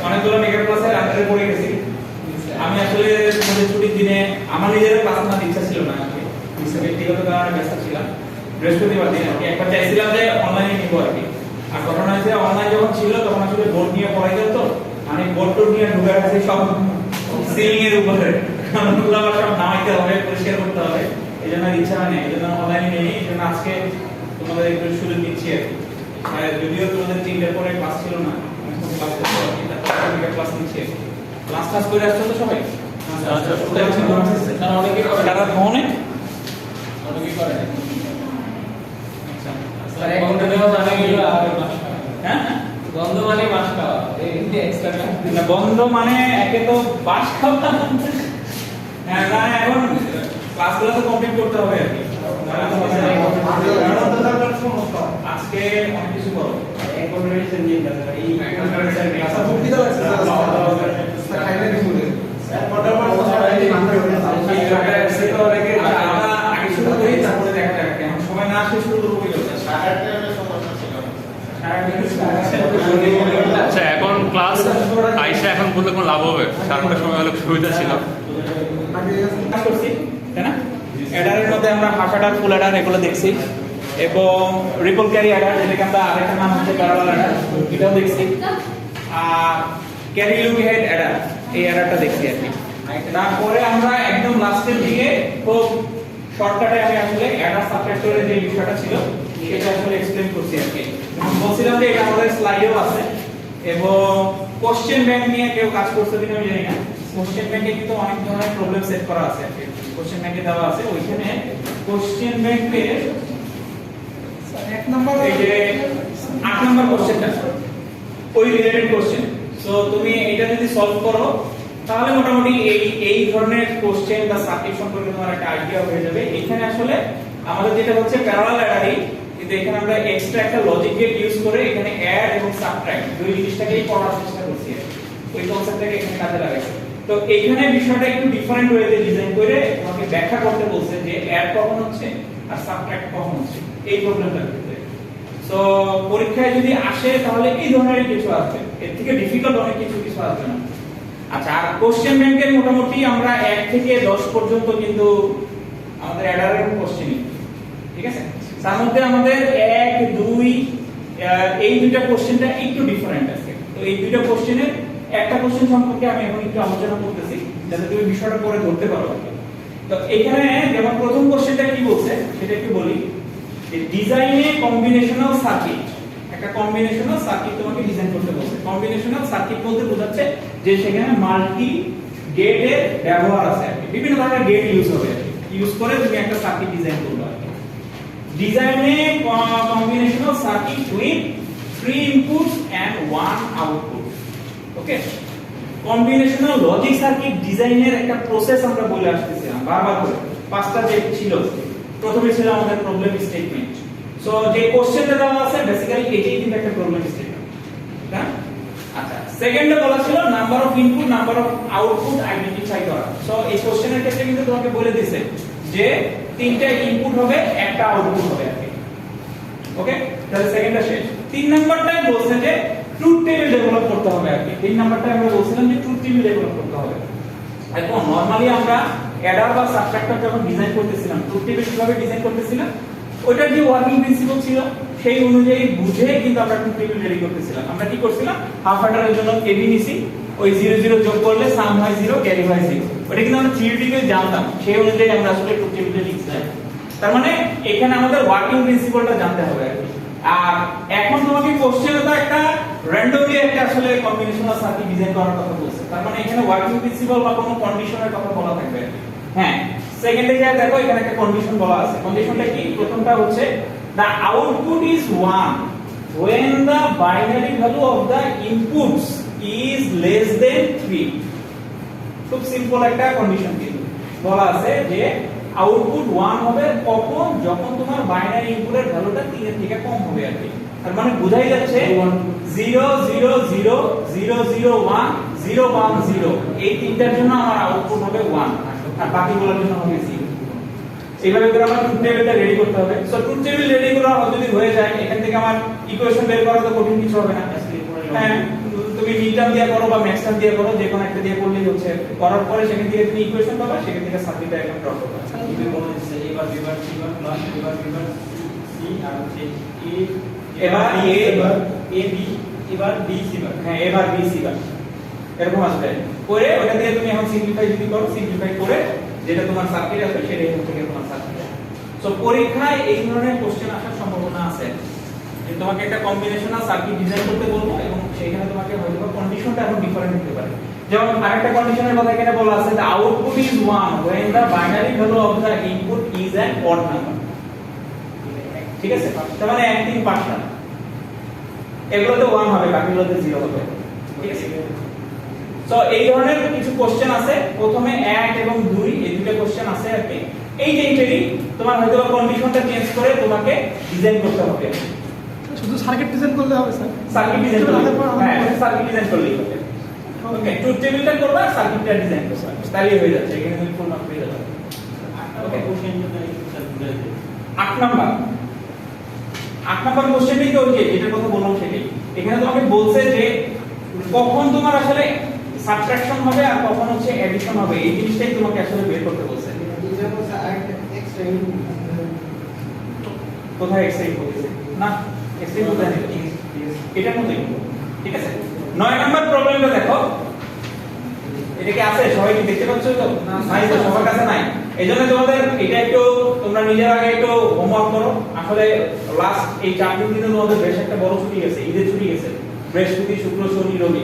অনেকগুলো মেগা ক্লাসের আন্ডারে পড়ে গেছি। আমি আসলে তোমাদের ছুটির দিনে আমার নিজের ক্লাস নেওয়ার ইচ্ছা ছিল না, ব্যক্তিগত কারণে ব্যস্ত ছিলাম। বৃহস্পতিবার দিন আর কি একবার চাইছিলাম যে অনলাইনে নিবো আর কি। আর ঘটনা হয়েছে অনলাইন যখন ছিল তখন আসলে বোর্ড নিয়ে পড়াই যেত, মানে বোর্ড টোড নিয়ে ঢুকে গেছে সব সিলিং এর উপরে, ওগুলো আবার সব নামাইতে হবে, পরিষ্কার করতে হবে। এই জন্য ইচ্ছা হয় না, এই জন্য অনলাইনে নেই। এই জন্য আজকে তোমাদের একটু সুযোগ দিচ্ছি আর কি। যদিও তোমাদের 3টার পরে ক্লাস ছিল না, ক্লাস করতে আর কি, তারপরে ক্লাস নিচ্ছি আর কি। ক্লাস ক্লাস করে আসছো তো সবাই? আচ্ছা, তারা অনেকে করে, তারা মনে অনেকে করে। আচ্ছা স্যার, এক ঘন্টা দেওয়া জানা গেল আর মাস খাওয়া। হ্যাঁ, বন্ধ মানে মাস খাওয়া, এই এক্সট্রা না। বন্ধ মানে একে তো বাস খাওয়া। হ্যাঁ না, এখন ক্লাসগুলো তো কমপ্লিট করতে হবে আর কি। আজকে অনেক কিছু করো, এক ঘন্টা নিয়ে যাবে এই ক্লাস বক্তৃতা লাগছে স্যার, খাইলে কি বলে স্যার ফটাফট সবাই মাথা ধরে আছে এই জায়গায় এসে তো অনেকে আমরা আগে শুরু করি, তারপরে দেখা যাক কেমন সময় না আসে শুরু করব। কি হচ্ছে সারাটার সমস্যা ছিল না। আচ্ছা, এখন ক্লাস আইসা এখন বলতে কোনো লাভ হবে? সারাটার সময় হলে সুবিধা ছিল। করছি তাই না? অ্যাডারের মধ্যে আমরা হাফ অ্যাডার, ফুল অ্যাডার এগুলো দেখছি, এবং রিপল ক্যারি অ্যাডার, যেটাকে আমরা আরেকটা নাম হচ্ছে প্যারালাল অ্যাডার, এটাও দেখছি। আর ক্যারি লুক হেড অ্যাডার, এই অ্যাডারটা দেখছি আর কি। তারপরে আমরা একদম লাস্টের দিকে খুব শর্টকাটে আমি আসলে অ্যাডার সাবট্রাক্টরের যে বিষয়টা ছিল সেটা আসলে এক্সপ্লেইন করছি আর কি। বলছিলাম যে এটা আমাদের স্লাইডেও আছে, এবং কোশ্চেন ব্যাংক নিয়ে কেউ কাজ করছে কিনা আমি জানি না। কোশ্চেন ব্যাংকে কিন্তু অনেক ধরনের প্রবলেম সেট করা আছে আর কি। কোশ্চেন ব্যাংকে দেওয়া আছে, ওইখানে কোশ্চেন ব্যাংকে এক নাম্বার, এই যে 8 নাম্বার কোশ্চেনটা ওই রিলেটেড কোশ্চেন। সো তুমি এটা যদি সলভ করো তাহলে মোটামুটি এই ধরনের কোশ্চেন বা সার্কিট সম্পর্কে তোমার একটা আইডিয়া হয়ে যাবে। এখানে আসলে আমাদের যেটা হচ্ছে প্যারালাল অ্যাডারিং, কিন্তু এখানে আমরা এক্সট্রা একটা লজিক গেট ইউজ করে এখানে অ্যাড এবং সাবট্রাক্ট দুই জিনিসটাকেই পড়ার চেষ্টা করছি, ওই কনসেপ্টটাকে এখানে কাজে লাগাইছি। তো এখানে বিষয়টা একটু ডিফারেন্ট ওয়েতে ডিজাইন করে তোমাকে ব্যাখ্যা করতে বলছে যে অ্যাড কখন হচ্ছে আর সাবট্রাক্ট কখন হচ্ছে এই প্রবলেমটার ক্ষেত্রে। সো পরীক্ষায় যদি আসে তাহলে এই ধরনের কিছু আসবে, এর থেকে ডিফিকাল্ট অনেক কিছু আসবে না। আচ্ছা, আর কোশ্চেন ব্যাংকের মোটামুটি আমরা 1 থেকে 10 পর্যন্ত কিন্তু আমাদের অ্যাডারের কোশ্চেনই, ঠিক আছে? তার মধ্যে আমাদের 1, 2 এই দুইটা কোশ্চেনটা একটু ডিফারেন্ট আছে। তো এই দুইটা কোশ্চেনের একটা কোশ্চেন সম্পর্কে আমি এখন একটু আলোচনা করতেছি যাতে তুমি বিষয়টা পরে ধরতে পারো। তো এখানে যেমন প্রথম কোশ্চেনটা কি বলছে সেটা একটু বলি, যে ডিজাইনে কম্বিনেশনাল সার্কিট, একটা কম্বিনেশনাল সার্কিট তোমাকে ডিজাইন করতে বলছে। কম্বিনেশনাল সার্কিট বলতে বোঝাচ্ছে যে সেখানে মাল্টি গেটের ব্যবহার আছে আর কি, বিভিন্ন ধরনের গেট ইউজ হবে আর কি, ইউজ করে তুমি একটা সার্কিট ডিজাইন করবে আর কি। ডিজাইনে combinational circuit with 3 inputs and 1 output. Okay, combinational logic circuit ডিজাইনের একটা প্রসেস আমরা বলে আসতেছিলাম বারবার করে। 5টা যে ছিল, প্রথমে ছিল আমাদের প্রবলেম স্টেটমেন্ট। সো যে কোশ্চেনটা দেওয়া আছে বেসিক্যালি এটাই কিন্তু একটা প্রবলেম স্টেটমেন্ট, হ্যাঁ? আচ্ছা, সেকেন্ডে বলা ছিল number of input, number of output identify করা। সো এই কোশ্চেনের ক্ষেত্রে কিন্তু তোমাকে বলে দিয়েছে যে 3টা ইনপুট হবে, একটা আউটপুট হবে আর কি। ওকে, তাহলে সেকেন্ডটা শেষ। 3 নাম্বারটাই বলছে যে ট্রুথ টেবিল ডেভেলপ করতে হবে আর কি। 3 নাম্বারটাই আমরা বলছিলাম যে ট্রুথ টেবিল ডেভেলপ করতে হবে। এখন নরমালি আমরা অ্যাডার বা সাবট্রাক্টর যখন ডিজাইন করতেছিলাম, ট্রুথ টেবিল কিভাবে ডিজাইন করতেছিলাম, ওইটার যে ওয়ার্কিং প্রিন্সিপাল ছিল সেই অনুযায়ী বুঝে কিন্তু আমরা ট্রুথ টেবিল রেডি করতেছিলাম। আমরা কি করছিলাম, হাফ অ্যাডারের জন্য কেবি নিছি, ওই 0 0 যোগ করলে সাম হয় 0, ক্যারি হয় 0। ওটা কিন্তু আমরা থিওরিটিক্যালি জানতাম, সেই অনুযায়ী আমরা আসলে ট্রুথ টেবিলটা লিখছিলাম। তার মানে এখানে আমাদের ওয়ার্কিং প্রিন্সিপালটা জানতে হবে আর কি। আর এখন তোমাকে কোশ্চেনে তো একটা র্যান্ডমলি একটা আসলে কম্বিনেশনাল সার্কিট ডিজাইন করার কথা বলছে, তার মানে এখানে ওয়ার্কিং প্রিন্সিপাল বা কোনো কন্ডিশনের কথা বলা থাকবে। হ্যাঁ, সেকেন্ডে যা দেখো এখানে একটা কন্ডিশন বলা আছে। কন্ডিশনটা কি? প্রথমটা হচ্ছে the output is 1 when the binary value of the inputs is less than 3। খুব সিম্পল একটা কন্ডিশন কিন্তু বলা আছে যে আউটপুট 1 হবে কখন, যখন তোমার বাইনারি ইনপুটের ভ্যালুটা 3 এর থেকে কম হবে আর কি। তার মানে বোঝাই যাচ্ছে 0 0 0 0 0 1 0 1 0 এই তিনটার জন্য আমার আউটপুট হবে 1 আর বাকিগুলোর জন্য হবে 0। এইভাবে করে আমার ট্রুথ টেবিলটা রেডি করতে হবে। সো ট্রুথ টেবিল রেডি করা যদি হয়ে যায়, এখান থেকে আমার ইকুয়েশন বের করা তো কঠিন কিছু হবে না, হ্যাঁ তুমি মিডটার্ম দিয়ে করো বা ম্যাক্স টার্ম দিয়ে করো, যে কোনো একটা দিয়ে করলেই হচ্ছে। করার পরে সেখান থেকে তুমি ইকুয়েশন পাবা, সেখান থেকে সার্কিট ডায়াগ্রাম ড্র করবে। তুমি বলে দিচ্ছে এবার বিভাগ সি বার প্লাস এবার বিভাগ সি আর হচ্ছে এ এবার এ এবার এ বি এবার বি সি বার। হ্যাঁ এবার বি সি বার এরকম আসবে। করে ওটা দিয়ে তুমি এখন সিম্পলিফাই যদি করো, সিম্পলিফাই করে যেটা তোমার সার্কিট আসবে সেটাই হচ্ছে গিয়ে তোমার সার্কিট। সো পরীক্ষায় এই ধরনের কোশ্চেন আসার সম্ভাবনা আছে যে তোমাকে একটা কম্বিনেশনাল সার্কিট ডিজাইন করতে বলবো এবং সেখানে তোমাকে হয়তো কন্ডিশনটা এখন ডিফারেন্ট হতে পারে। যেমন আরেকটা কন্ডিশনের কথা এখানে বলা আছে, the output is 1 when the binary value of the input is an odd number। ঠিক আছে, তার মানে 1 3 5টা এগুলোতে 1 হবে, বাকিগুলোতে 0 হবে। ঠিক আছে, সো এই ধরনের কিছু কোশ্চেন আছে। প্রথমে 1 এবং 2 এই দুটো কোশ্চেন আছে আর কি। এই টাইপেরই তোমার হয়তো কন্ডিশনটা চেঞ্জ করে তোমাকে ডিজাইন করতে হবে। শুধু সার্কিট ডিজাইন করলে হবে স্যার? সার্কিট ডিজাইন করলে, হ্যাঁ সার্কিট ডিজাইন করলেই হবে। ওকে, ট্রুথ টেবিলটা করবা, সার্কিটটা ডিজাইন করবা, তাহলেই হয়ে যাচ্ছে। এখানে তুমি ফুল মার্ক পেয়ে যাবে। ওকে, কোশ্চেন যদি স্যার বুঝাই দেন। 8 নাম্বার কোশ্চেনটাই তো ওই যে এটার কথা বললাম সেটাই। এখানে তোমাকে বলছে যে কখন তোমার আসলে সাবট্রাকশন হবে আর কখন হচ্ছে এডিশন হবে, এই জিনিসটাই তোমাকে আসলে বের করতে বলছে। কোথায় এক্সট্রাই বলেছে? না এক্সট্রাই কোথায় নেই, এটার মধ্যেই। ঠিক আছে, 9 নাম্বার প্রবলেমটা দেখো। এটা কি আছে? সবাই কি দেখতে পাচ্ছ তো? নাই তো, সবার কাছে নাই। এইজন্য তোমাদের এটা একটু তোমরা নিজেরা আগে একটু হোমওয়ার্ক করো। আসলে লাস্ট এই 4 দিন কিন্তু তোমাদের বেশ একটা বড় ছুটি গেছে, ঈদের ছুটি গেছে, বৃহস্পতি শুক্র শনি রবি।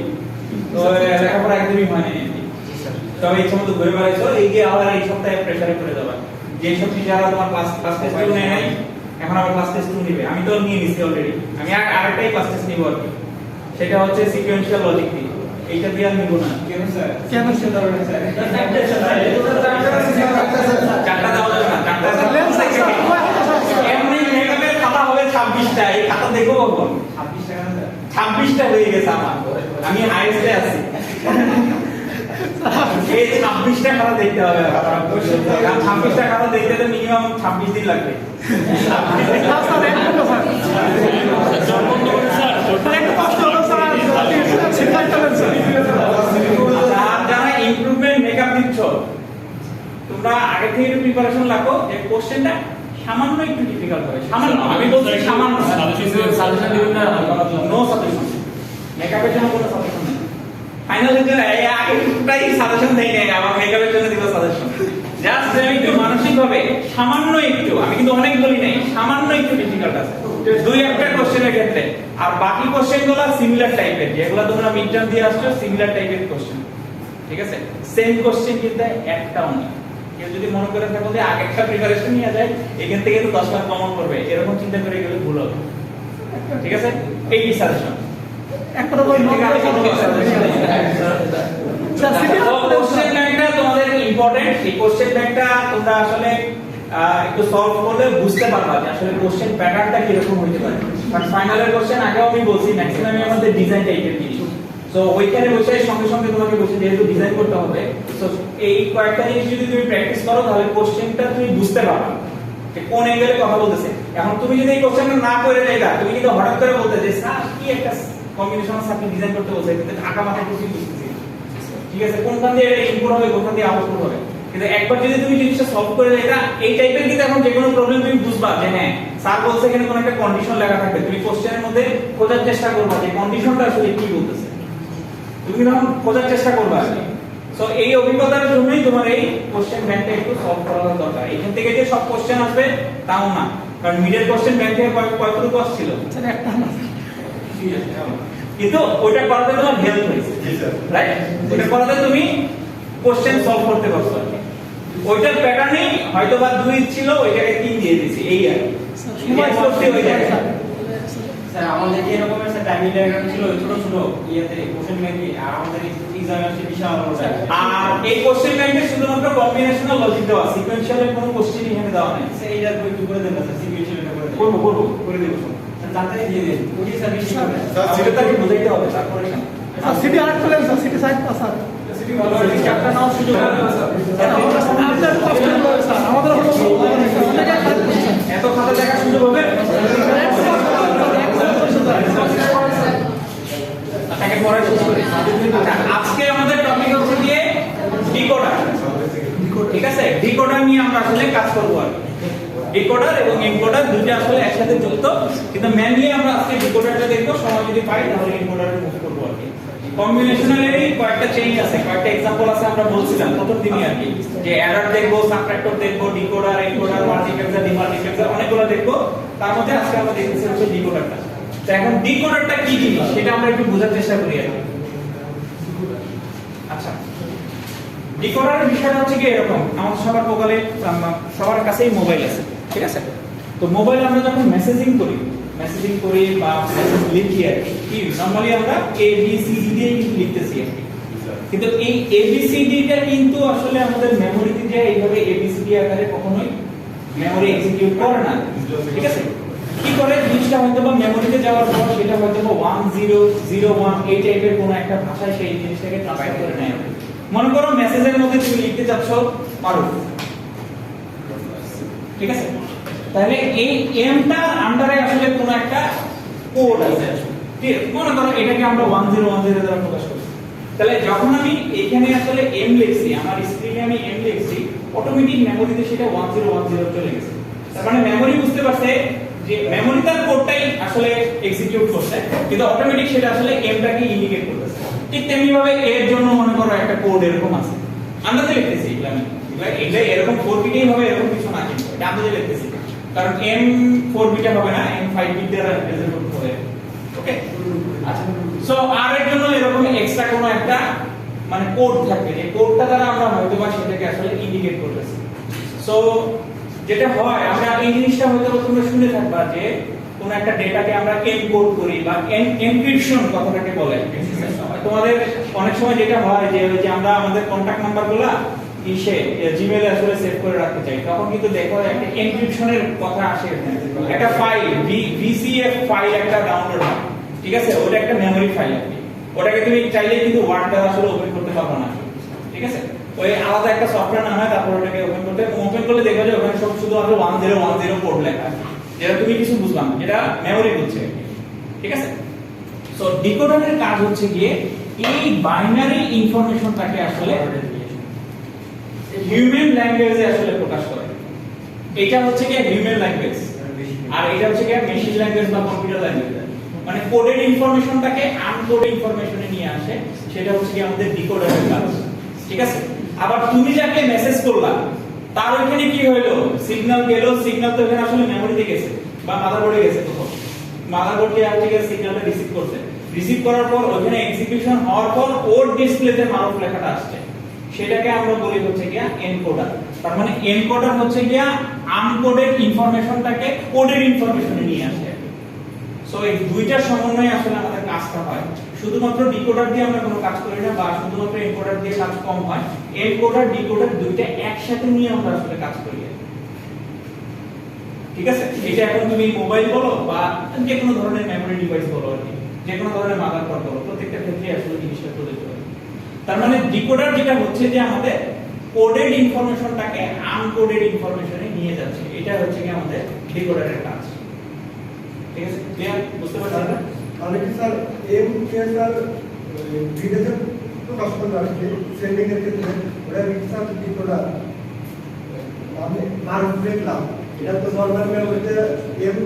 তো লেখাপড়া একদমই হয়নি। তবে এই সময় তো ঘুরে বেড়াইছো, এই যে আবার এই সপ্তাহে প্রেসারে পড়ে যাবে। যে সব টিচাররা তোমার ক্লাস টেস্ট নেয় নাই, এখন আবার ক্লাস টেস্ট নেবে। আমি তো নিয়ে নিছি অলরেডি, আমি আরেকটাই ক্লাস টেস্ট নিব আর কি। সেটা হচ্ছে সিকোয়েন্সিয়াল লজিক দিয়ে। এইটা দিয়ে আর নিব না। কেন স্যার? কেন স্যার? চারটা দেওয়া যাবে না, চারটা এমনি মেকআপের খাতা হবে 26টা। এই খাতা দেখো কখন? 26 টাকা না স্যার? 26টা হয়ে গেছে আমার, আমি হাইস্টে আছি। এই 26টা খাতা দেখতে হবে, 26টা খাতা দেখতে তো মিনিমাম 26 দিন লাগবে। যারা ইমপ্রুভমেন্ট মেকআপ দিচ্ছ তোমরা আগে থেকে একটু প্রিপারেশন রাখো। এই কোশ্চেনটা সামান্য একটু ডিফিকাল্ট হবে, সামান্য, আমি বলছি সামান্য। সাজেশন দিবেন না? নো সাজেশন, মেকআপের জন্য কোনো সাজেশন নেই। ফাইনাল যে আগেটাই সাজেশন দেই নাই, আবার মেকআপের জন্য দিব সাজেশন। জাস্ট আমি একটু মানসিকভাবে সামান্য একটু, আমি কিন্তু অনেক বলি নাই, সামান্য একটু ডিফিকাল্ট আছে 2-1টা কোশ্চেনের ক্ষেত্রে। আর বাকি কোশ্চেনগুলো সিমিলার টাইপের, যেগুলো তোমরা মিড টার্ম দিয়ে আসছো, সিমিলার টাইপের কোশ্চেন। ঠিক আছে, সেম কোশ্চেন কিন্তু একটাও নেই। কেউ যদি মনে করে থাকো যে আগেরটা প্রিপারেশন নিয়ে যায়, এখান থেকে তো 10 মার্ক কমন করবে, এরকম চিন্তা করে গেলে ভুল হবে। ঠিক আছে, এই সাজেশন একটা বই নোট করে কোশ্চেন ব্যাংকটা তোমাদের ইম্পর্টেন্ট। এই কোশ্চেন ব্যাংকটা তোমরা আসলে একটু সলভ করলে বুঝতে পারবা যে আসলে কোশ্চেন প্যাটার্নটা কি রকম হতে পারে। বাট ফাইনালের কোশ্চেন আগেও আমি বলছি ম্যাক্সিমামই আমাদের ডিজাইন টাইপের জিনিস। সো ওইখানে বসে সঙ্গে সঙ্গে তোমাকে বসে যেহেতু ডিজাইন করতে হবে, সো এই কয়েকটা জিনিস যদি তুমি প্র্যাকটিস করো তাহলে কোশ্চেনটা তুমি বুঝতে পারবা যে কোন অ্যাঙ্গেলে কথা বলতেছে। এখন তুমি যদি এই কোশ্চেনটা না করে যাইতা, তুমি কিন্তু হঠাৎ করে বলতে যে স্যার কি একটা কম্বিনেশনাল সার্কিট ডিজাইন করতে বলছে, কিন্তু ঢাকা মাথায় কিছুই বুঝতেছি। ঠিক আছে, কোনখান দিয়ে এটা ইনপুট হবে, কোনখান দিয়ে আউটপুট হবে। কিন্তু একবার যদি তুমি জিনিসটা সলভ করে যাইতা, এই টাইপের কিন্তু এখন যে কোনো প্রবলেম তুমি বুঝবা যে হ্যাঁ স্যার বলছে এখানে কোন একটা কন্ডিশন লেখা থাকবে, তুমি কোশ্চেনের মধ্যে খোঁজার চেষ্টা করবা যে কন্ডিশনটা আসলে কি বলতেছে, তুমি তখন খোঁজার চেষ্টা করবা। সো এই অভিজ্ঞতার জন্যই তোমার এই কোশ্চেন ব্যাংকটা একটু সলভ করা দরকার। এখান থেকে যে সব কোশ্চেন আসবে তাও না, কারণ মিডের কোশ্চেন ব্যাংক থেকে কয়টুকু আসছিল, একটা না, কিন্তু ওইটা করাতে তোমার হেল্প হয়েছে, রাইট? ওইটা করাতে তুমি কোশ্চেন সলভ করতে পারছো। ওইটার প্যাটার্নেই হয়তো বা 2 ছিল, ওইটাকে 3 দিয়ে দিয়েছি, এই আর সময় করতে হয়ে যায়। স্যার আমাদের কি এরকম একটা টাইমিং ডায়াগ্রাম ছিল ছোট ছোট ইয়েতে কোশ্চেন ব্যাংকে, আর আমাদের এক্সামে আসছে বিশাল বড় ডায়াগ্রাম। আর এই কোশ্চেন ব্যাংকে শুধুমাত্র কম্বিনেশনাল লজিক দেওয়া, সিকোয়েন্সিয়ালের কোনো কোশ্চেন এখানে দেওয়া নাই। স্যার এইটা একটু করে দেন না স্যার, সিকিউরিটিটা করে দেন। করব করে দেব। স্যার তাড়াতাড়ি দিয়ে দেন, ওই স্যার বেশি করে স্যার সেটাকে বুঝাইতে হবে, তারপরে স্যার সিটি আরেকটা lane sir, city side sir, city ভালো আছে, চ্যাপ্টার নাও সুযোগ হবে না স্যার। আপনার কষ্ট হবে স্যার, আমাদের হলো এত খাতা দেখা সুযোগ হবে। তাকে পড়া শেষ করি। আচ্ছা, আজকে আমাদের টপিক হচ্ছে গিয়ে ডিকোডার। ঠিক আছে, ডিকোডার নিয়ে আমরা আসলে কাজ করব আর কি। ডিকোডার এবং এনকোডার দুটো আসলে একসাথে যুক্ত, কিন্তু মেইনলি আমরা আজকে ডিকোডারটা দেখব, সময় যদি পাই তাহলে এনকোডারে মুভ করব আর কি। কম্বিনেশনালি কয়েকটা চেঞ্জ আছে, কয়েকটা एग्जांपल আছে, আমরা বলছিলাম প্রথম দিনই আর কি, যে এরর দেখব, সাবট্রাক্টর দেখব, ডিকোডার, এনকোডার, মাল্টিপ্লেক্সার, ডিমাল্টিপ্লেক্সার অনেকগুলো দেখব। তার মধ্যে আজকে আমরা দেখতেছি হচ্ছে ডিকোডারটা। তো এখন ডিকোডারটা কি জিনিস সেটা আমরা একটু বোঝার চেষ্টা করি আর কি। আচ্ছা, ডিকোডারের বিষয়টা হচ্ছে কি এরকম, আমাদের সবার মোবাইলে, সবার কাছেই মোবাইল আছে, ঠিক আছে? তো মোবাইলে আমরা যখন মেসেজিং করি বা মেসেজ লিখি আর কি, নরমালি আমরা এ বি সি ডি দিয়ে কিন্তু লিখতেছি আর কি। কিন্তু এই এ বি সি ডি টা কিন্তু আসলে আমাদের মেমোরিতে যে এইভাবে এ বি সি ডি আকারে কখনোই মেমোরি এক্সিকিউট করে না, ঠিক আছে? কি করে জিনিসটা হয়তো বা মেমোরিতে যাওয়ার পর সেটা হয়তো বা 1001 এই টাইপের কোনো একটা ভাষায় সেই জিনিসটাকে ট্রান্সফার করে নেয়। মনে করো মেসেজের মধ্যে তুমি লিখতে যাচ্ছ মারুফ, ঠিক আছে? তাহলে এই এমটা আন্ডারে আসলে কোনো একটা কোড আছে, ঠিক আছে? মনে করো এটাকে আমরা 1010 দ্বারা প্রকাশ করি। তাহলে যখন আমি এখানে আসলে এম লিখছি, আমার স্ক্রিনে আমি এম লিখছি, অটোমেটিক মেমোরিতে সেটা 1010 চলে গেছে। তার মানে মেমোরি বুঝতে পারছে যে মেমোরি তার কোডটাই আসলে এক্সিকিউট করছে, কিন্তু অটোমেটিক সেটা আসলে এমটাকে ইন্ডিকেট করতেছে। ঠিক তেমনি ভাবে এর জন্য মনে করো একটা কোড এরকম আছে, আন্দাজে লিখতেছি এটা এরকম 4 বিটেই হবে এরকম কিছু না, কিন্তু এটা আন্দাজে লিখতেছি, কারণ এম 4 বিটে হবে না, এম 5 বিট দ্বারা রিপ্রেজেন্ট করতে হবে। ওকে, আচ্ছা, সো আর এর জন্য এরকম এক্সট্রা কোনো একটা মানে কোড থাকবে, যে কোডটা দ্বারা আমরা হয়তো বা সেটাকে আসলে ইন্ডিকেট করতেছি। সো যেটা হয়, আমরা এই জিনিসটা হয়তো তোমরা শুনে থাকবা যে কোন একটা ডেটাকে আমরা এনকোড করি বা এনক্রিপশন কথাটাকে বলে। তোমাদের অনেক সময় যেটা হয় যে ওই যে আমরা আমাদের কন্টাক্ট নাম্বারগুলো জিমেইলে আসলে সেভ করে রাখতে চাই, তখন কিন্তু দেখো একটা এনক্রিপশনের কথা আসে, একটা ফাইল ভিসিএফ ফাইল একটা ডাউনলোড হয়, ঠিক আছে? ওটা একটা মেমরি ফাইল আর কি, ওটাকে তুমি চাইলে কিন্তু ওয়ার্ড দ্বারা আসলে ওপেন করতে পারবে না, ঠিক আছে? ওই আলাদা একটা সফটওয়্যার নাম হয়, তারপর ওটাকে ওপেন করলে দেখো যে ওখানে সব শুধুমাত্র 1010 কোড লেখা, যেটা তুমি কিছু বুঝবা না, এটা মেমরি বুঝছে, ঠিক আছে? সো ডিকোডারের কাজ হচ্ছে গিয়ে এই বাইনারি ইনফরমেশনটাকে আসলে হিউম্যান ল্যাঙ্গুয়েজে আসলে প্রকাশ করে। এটা হচ্ছে গিয়ে হিউম্যান ল্যাঙ্গুয়েজ, আর এটা হচ্ছে গিয়ে মেশিন ল্যাঙ্গুয়েজ বা কম্পিউটার ল্যাঙ্গুয়েজ। মানে কোডেড ইনফরমেশনটাকে আনকোডেড ইনফরমেশনে নিয়ে আসে, সেটা হচ্ছে গিয়ে আমাদের ডিকোডারের কাজ, ঠিক আছে? আবার তুমি যাকে মেসেজ করলা তার ওখানে কি হলো, সিগন্যাল গেল, সিগন্যাল তো এখানে আসলে মেমোরিতে গেছে বা মাদারবোর্ডে গেছে, তো মাদারবোর্ড কি আসলে সিগন্যালটা রিসিভ করছে, রিসিভ করার পর ওখানে এক্সিকিউশন হওয়ার পর ওর ডিসপ্লেতে মারুফ লেখাটা আসছে, সেটাকে আমরা বলি হচ্ছে গিয়া এনকোডার। তার মানে এনকোডার হচ্ছে গিয়া আনকোডেড ইনফরমেশনটাকে কোডেড ইনফরমেশনে নিয়ে আসে। সো এই দুইটার সমন্বয়ে আসলে আমাদের কাজটা হয়। শুধুমাত্র ডিকোডার দিয়ে আমরা কোনো কাজ করি না, বা শুধুমাত্র এনকোডার দিয়ে কাজ কম হয়, এনকোডার ডিকোডার দুইটা একসাথে নিয়ে আমরা আসলে কাজ করি, ঠিক আছে? এটা এখন তুমি মোবাইল বলো বা যে কোনো ধরনের মেমরি ডিভাইস বলো আর কি, যে কোনো ধরনের মাদারবোর্ড বলো, প্রত্যেকটা ক্ষেত্রে আসলে জিনিসটা প্রযোজ্য হয়। তার মানে ডিকোডার যেটা হচ্ছে যে আমাদের কোডেড ইনফরমেশনটাকে আনকোডেড ইনফরমেশনে নিয়ে যাচ্ছে, এটা হচ্ছে কি আমাদের ডিকোডারের কাজ, ঠিক আছে? ক্লিয়ার, বুঝতে পারছেন? তাহলে কি স্যার এম কে স্যার বিদেশে প্রকাশ করতে আসছে সেন্ডিং এর ক্ষেত্রে ওটা স্যার ডিকোডার আমি মারুফ দেখলাম, এটা তো নরমাল মেমোরিতে এম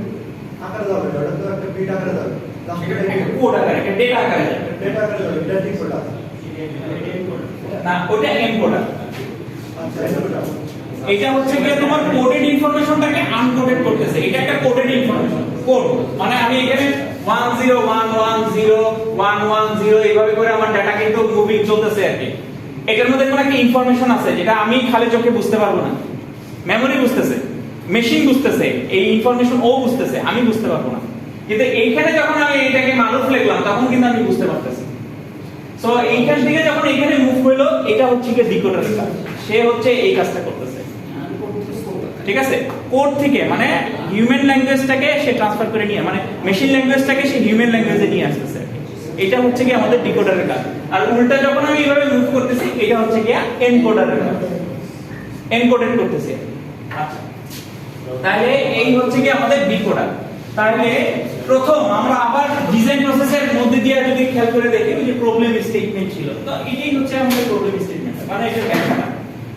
আকারে যাবে, ওটা তো একটা বিট আকারে যাবে, এটা একটা কোড আকারে, একটা ডেটা আকারে যাবে, ডেটা আকারে যাবে, এটা ডিকোডার না ওটা এনকোডার। আচ্ছা এটা এটা হচ্ছে কি তোমার কোডেড ইনফরমেশনটাকে আনকোডেড করতেছে, এটা একটা কোডেড ইনফরমেশন। কোড মানে আমি এখানে 10110110 এইভাবে করে আমার ডাটা কিন্তু মুভিং চলতেছে আর কি, এটার মধ্যে কোনো একটা ইনফরমেশন আছে যেটা আমি খালি চোখে বুঝতে পারবো না, মেমরি বুঝতেছে, মেশিন বুঝতেছে, এই ইনফরমেশন ও বুঝতেছে, আমি বুঝতে পারবো না। কিন্তু এইখানে যখন আমি এটাকে মারুফ লিখলাম তখন কিন্তু আমি বুঝতে পারতেছি। সো এইখান থেকে যখন এখানে মুভ হলো, এটা হচ্ছে কি ডিকোডারের কাজ, সে হচ্ছে এই কাজটা করতেছে, ঠিক আছে? কোড থেকে মানে হিউম্যান ল্যাঙ্গুয়েজটাকে সে ট্রান্সফার করে নিয়ে, মানে মেশিন ল্যাঙ্গুয়েজটাকে সে হিউম্যান ল্যাঙ্গুয়েজে নিয়ে আসতেছে, এটা হচ্ছে কি আমাদের ডিকোডারের কাজ। আর উল্টা যখন আমি এইভাবে মুভ করতেছি, এটা হচ্ছে কি এনকোডারের কাজ, এনকোডেড করতেছে। আচ্ছা, তাহলে এই হচ্ছে কি আমাদের ডিকোডার। তাহলে প্রথম আমরা আবার ডিজাইন প্রসেসের মধ্যে দিয়ে যদি খেয়াল করে দেখি ওই যে প্রবলেম স্টেটমেন্ট ছিল, তো এটাই হচ্ছে আমাদের প্রবলেম স্টেটমেন্ট, মানে এটা ব্যাখ্যাটা।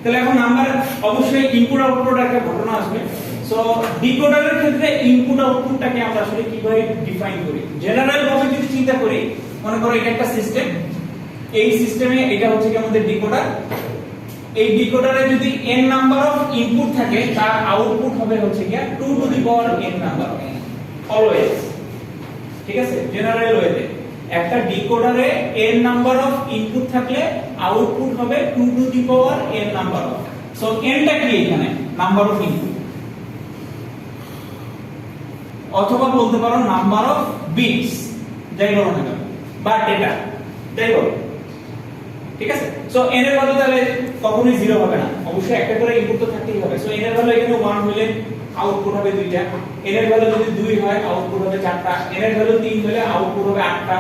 তাহলে এখন নাম্বার অবশ্যই ইনপুট আউটপুট একটা ঘটনা আসবে। সো ডিকোডারের ক্ষেত্রে ইনপুট আউটপুটটাকে আমরা আসলে কিভাবে ডিফাইন করি, জেনারেল ভাবে যদি চিন্তা করি, মনে করো এটা একটা সিস্টেম, এই সিস্টেমে এটা হচ্ছে কি আমাদের ডিকোডার। এই ডিকোডারে যদি n নাম্বার অফ ইনপুট থাকে, তার আউটপুট হবে হচ্ছে কি 2 to the power n number always. ঠিক আছে, জেনারেল ওয়েতে একটা ডিকোডারে n নাম্বার অফ ইনপুট থাকলে আউটপুট হবে 2 to the power n number of. So n টা কি এখানে নাম্বার অফ ইনপুট, অথবা বলতে পারো নাম্বার অফ বিটস, যাই বলো না কেন, বা ডেটা, যাই বলো। ঠিক আছে, সো n এর ভ্যালু তাহলে কখনোই 0 হবে না, অবশ্যই একটা করে ইনপুট তো থাকতেই হবে। সো n এর ভ্যালু এখানে 1 হলে আউটপুট হবে 2টা, n এর ভ্যালু যদি 2 হয় আউটপুট হবে 4টা, n এর ভ্যালু 3 হলে আউটপুট হবে 8টা।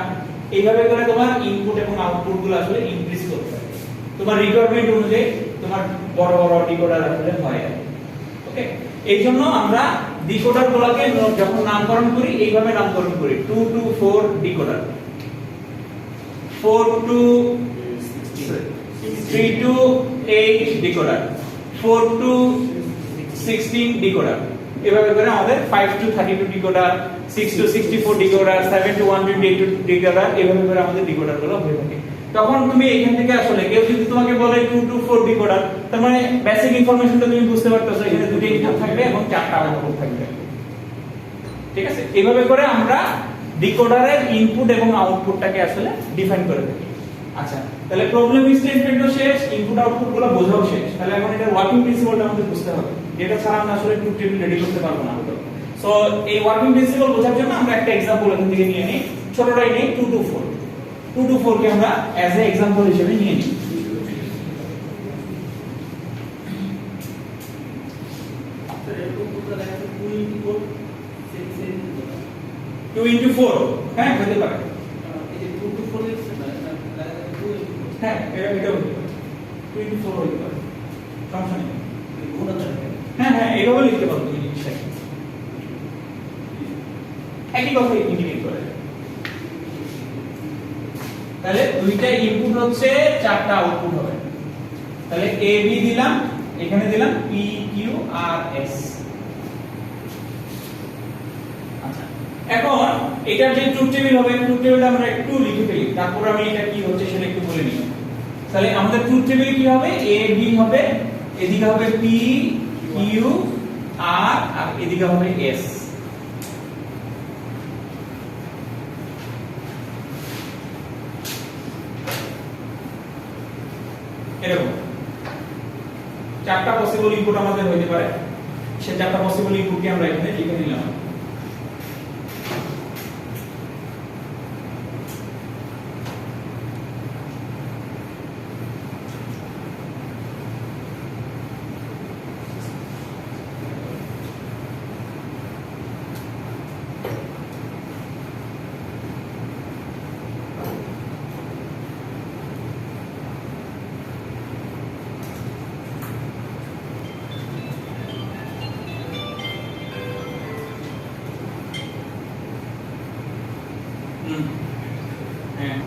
এইভাবে করে তোমার ইনপুট এবং আউটপুট গুলো আসলে ইনক্রিজ করতে হবে তোমার রিকোয়ারমেন্ট অনুযায়ী, তোমার বড় বড় ডিকোডার আসলে হয়। ওকে, এইজন্য আমরা ডিকোডার গুলোকে যখন নামকরণ করি এইভাবে নামকরণ করি, 2 to 4 decoder, 4 to 3 to 8 decoder, 4 to 16 decoder. এভাবে করে আমাদের 5 to 32 decoder, 6 to 64 decoder, 7 to 128 decoder, এভাবে করে আমাদের ডিকোডার গুলো হয়ে থাকে। তখন তুমি এখান থেকে আসলে কেউ যদি তোমাকে বলে 2 টু 4 ডিকোডার, তার মানে বেসিক ইনফরমেশনটা তুমি বুঝতে পারতেছো, এখানে দুটো ইনপুট থাকবে এবং 4টা আউটপুট থাকবে। ঠিক আছে, এইভাবে করে আমরা ডিকোডারের ইনপুট এবং আউটপুটটাকে আসলে ডিফাইন করে থাকি। আচ্ছা, তাহলে প্রবলেম স্টেটমেন্টও শেষ, ইনপুট আউটপুট গুলো বোঝাও শেষ। তাহলে এখন এটা ওয়ার্কিং প্রিন্সিপালটা আমাদের বুঝতে হবে, যেটা ছাড়া আমরা আসলে ট্রুথ টেবিল রেডি করতে পারবো না। সো এই ওয়ার্কিং প্রিন্সিপাল বোঝার জন্য আমরা একটা एग्जांपल এখান থেকে নিয়ে নিই, ছোটটাই নেই, 2 টু 4। 2 টু 4 কে আমরা অ্যাজ এ एग्जांपल হিসেবে নিয়ে নিই। টু ইনটু 4, হ্যাঁ হতে পারে, হ্যাঁ এটা হতে পারে, 2 ইনটু 4 হতে পারে, সমস্যা নেই। হ্যাঁ হ্যাঁ, এইভাবে লিখতে পারো তুমি জিনিসটাকে, একই কথা ইন্ডিকেট করে। তাহলে দুইটা ইনপুট হচ্ছে, 4টা আউটপুট হবে। তাহলে এ বি দিলাম, এখানে দিলাম পি কিউ আর এস। আচ্ছা, এখন এটা যে ট্রুথ টেবিল হবে, ট্রুথ টেবিলটা আমরা একটু লিখে ফেলি, তারপর আমি এটা কি হচ্ছে সেটা একটু বলে নিই। তাহলে আমাদের ট্রুথ টেবিল কি হবে, এ বি হবে, এদিকে হবে পি কিউ আর এদিকে হবে এস। এরকম 4টা পসিবল ইনপুট আমাদের হতে পারে, সে 4টা পসিবল ইনপুটকে আমরা এখানে লিখে নিলাম। হ্যাঁ,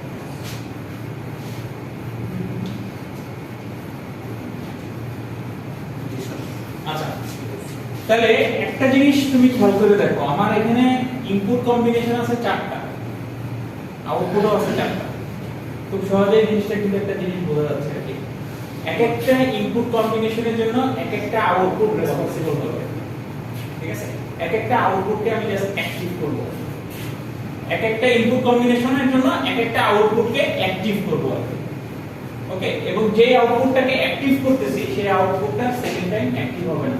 আচ্ছা, তাহলে একটা জিনিস তুমি খেয়াল করে দেখো, আমার এখানে ইনপুট কম্বিনেশন আছে 4টা, আউটপুটও আছে 4টা। খুব সহজেই জিনিসটা কিন্তু একটা জিনিস বোঝা যাচ্ছে আর কি, এক একটা ইনপুট কম্বিনেশনের জন্য এক একটা আউটপুট রেসপন্সিবল হবে। ঠিক আছে, এক একটা আউটপুটকে আমি জাস্ট অ্যাক্টিভ করব, এক একটা ইনপুট কম্বিনেশনের জন্য এক একটা আউটপুটকে অ্যাক্টিভ করব। ওকে, এবং যে আউটপুটটাকে অ্যাক্টিভ করতেছি সেই আউটপুটটা সেকেন্ড টাইম অ্যাক্টিভ হবে না,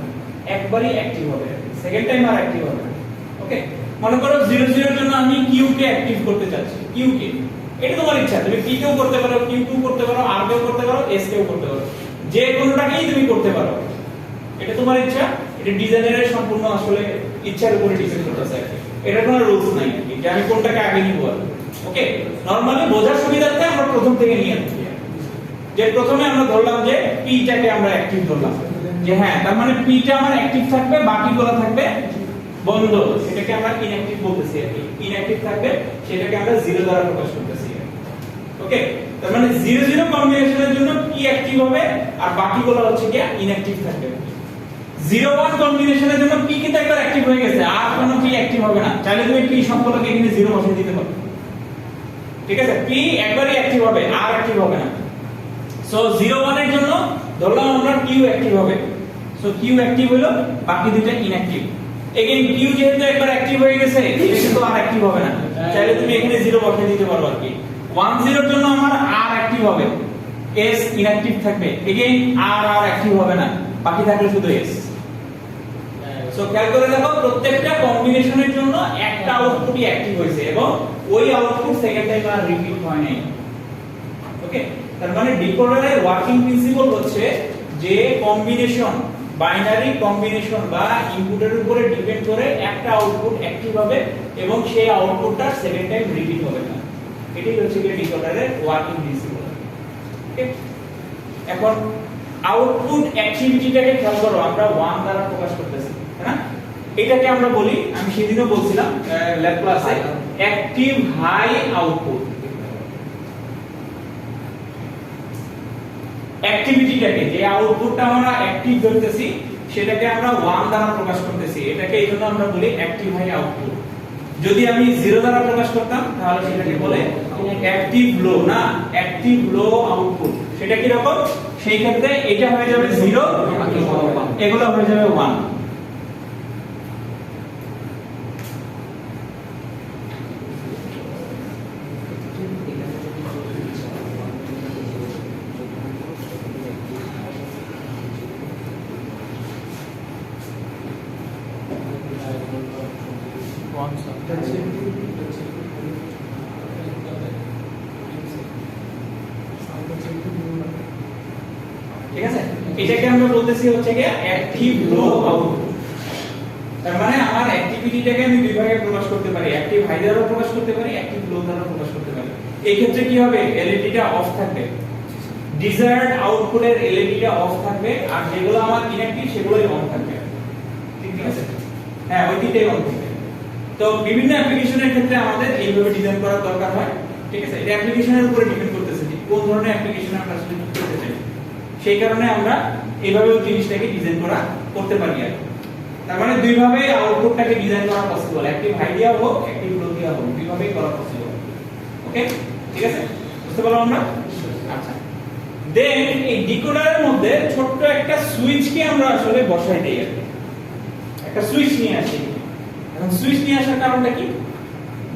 একবারই অ্যাক্টিভ হবে, সেকেন্ড টাইম আর অ্যাক্টিভ হবে না। ওকে, মনে করো 0 0 এর জন্য আমি কিউ কে অ্যাক্টিভ করতে চাচ্ছি, কিউ কে, এটা তোমার ইচ্ছা, তুমি পি কেও করতে পারো, কিউ কেও করতে পারো, আর কেও করতে পারো, এস কেও করতে পারো, যে কোনোটাকেই তুমি করতে পারো, এটা তোমার ইচ্ছা। এটা ডিজাইনারের সম্পূর্ণ আসলে ইচ্ছার উপরে ডিপেন্ড করতেছে, এটা কোনো রুলস নাই যে আমি কোনটাকে আগে নিব। ওকে, নরমালি বোঝার সুবিধার্থে আমরা প্রথম থেকে নিয়ে আসি, যে প্রথমে আমরা ধরলাম যে পিটাকে আমরা অ্যাক্টিভ ধরলাম, যে হ্যাঁ তার মানে পিটা আমার অ্যাক্টিভ থাকবে, বাকিগুলো থাকবে বন্ধ, সেটাকে আমরা ইনঅ্যাক্টিভ বলতেছি আর কি। ইনঅ্যাক্টিভ থাকবে সেটাকে আমরা 0 দ্বারা প্রকাশ করতেছি। ওকে, তার মানে 0 0 কম্বিনেশনের জন্য P অ্যাক্টিভ হবে আর বাকিগুলো হচ্ছে কি ইনঅ্যাক্টিভ থাকবে। 0 1 কম্বিনেশনের জন্য P কিন্তু একবার অ্যাক্টিভ হয়ে গেছে, আর কোনো P অ্যাক্টিভ হবে না। চাইলে তুমি P সবগুলোকে এখানে 0 বসিয়ে দিতে পারো, ঠিক আছে? P একবারই অ্যাক্টিভ হবে, আর অ্যাক্টিভ হবে না। সো 0 1 এর জন্য ধরলাম আমরা Q অ্যাক্টিভ হবে, সো Q অ্যাক্টিভ হলো, বাকি দুটো ইনঅ্যাক্টিভ। এগেইন Q যেহেতু একবার অ্যাক্টিভ হয়ে গেছে, এটা কিন্তু আর অ্যাক্টিভ হবে না। চাইলে তুমি এখানে 0 বসিয়ে দিতে পারো আর কি। 1 0 এর জন্য আমার আর অ্যাক্টিভ হবে, S ইনঅ্যাক্টিভ থাকবে। এগেইন আর অ্যাক্টিভ হবে না, বাকি থাকলে শুধু S। সো খেয়াল করে দেখো, প্রত্যেকটা কম্বিনেশনের জন্য একটা আউটপুটই অ্যাক্টিভ হয়েছে এবং ওই আউটপুট সেকেন্ড টাইম আর রিপিট হয় নাই। ওকে, তার মানে ডিকোডারের ওয়ার্কিং প্রিন্সিপল হচ্ছে যে কম্বিনেশন, বাইনারি কম্বিনেশন বা ইনপুটের উপরে ডিপেন্ড করে একটা আউটপুট অ্যাক্টিভ হবে এবং সেই আউটপুটটা সেকেন্ড টাইম রিপিট হবে না। এটাই হচ্ছে কি ডিকোডারের ওয়ার্কিং প্রিন্সিপল। ওকে, এখন আউটপুট অ্যাক্টিভিটিটাকে খেয়াল করো, আমরা 1 দ্বারা প্রকাশ করতেছি, তাই না? এটাকে আমরা বলি, আমি সেদিনও বলছিলাম ল্যাব ক্লাসে, অ্যাক্টিভ হাই আউটপুট। অ্যাক্টিভিটিটাকে, যে আউটপুটটা আমরা অ্যাক্টিভ ধরতেছি সেটাকে আমরা 1 দ্বারা প্রকাশ করতেছি, এটাকে এইজন্য আমরা বলি অ্যাক্টিভ হাই আউটপুট। যদি আমি 0 দ্বারা প্রকাশ করতাম তাহলে সেটাকে বলে অ্যাক্টিভ লো, না অ্যাক্টিভ লো আউটপুট। সেটা কি রকম? সেই ক্ষেত্রে এটা হয়ে যাবে 0, এগুলো হয়ে যাবে 1। ঠিক আছে, এটাকে আমরা বলতেছি হচ্ছে কি অ্যাক্টিভ লো আউটপুট। তার মানে আমার অ্যাক্টিভিটিটাকে আমি দুই ভাগে প্রকাশ করতে পারি, অ্যাক্টিভ হাই দ্বারা প্রকাশ করতে পারি, অ্যাক্টিভ লো দ্বারা প্রকাশ করতে পারি। এই ক্ষেত্রে কি হবে? এলইডিটা অফ থাকবে, ডিজায়ার্ড আউটপুটের এলইডিটা অফ থাকবে, আর যেগুলো আমার ইনঅ্যাক্টিভ সেগুলোই অন থাকবে। ঠিক আছে, হ্যাঁ ওই তিনটাই অন থাকবে। তো বিভিন্ন অ্যাপ্লিকেশনের ক্ষেত্রে আমাদের এইভাবে ডিজাইন করার দরকার হয়। ঠিক আছে, এটা অ্যাপ্লিকেশনের উপরে ডিপেন্ড করতেছে যে কোন ধরনের অ্যাপ্লিকেশন আমরা আসলে ইউজ করতে চাই, সেই কারণে আমরা এইভাবেও জিনিসটাকে ডিজাইন করতে পারি আর। তার মানে দুই ভাবে আউটপুটটাকে ডিজাইন করা পসিবল, অ্যাক্টিভ হাই দিয়া হোক, অ্যাক্টিভ লো দিয়া হোক, দুই ভাবেই করা পসিবল। ওকে, ঠিক আছে, বুঝতে পারলাম আমরা? আচ্ছা, দেন এই ডিকোডারের মধ্যে ছোট্ট একটা সুইচকে আমরা আসলে বসাই দেই আর একটা সুইচ নিয়ে আসি। এখন সুইচ নিয়ে আসার কারণটা কি?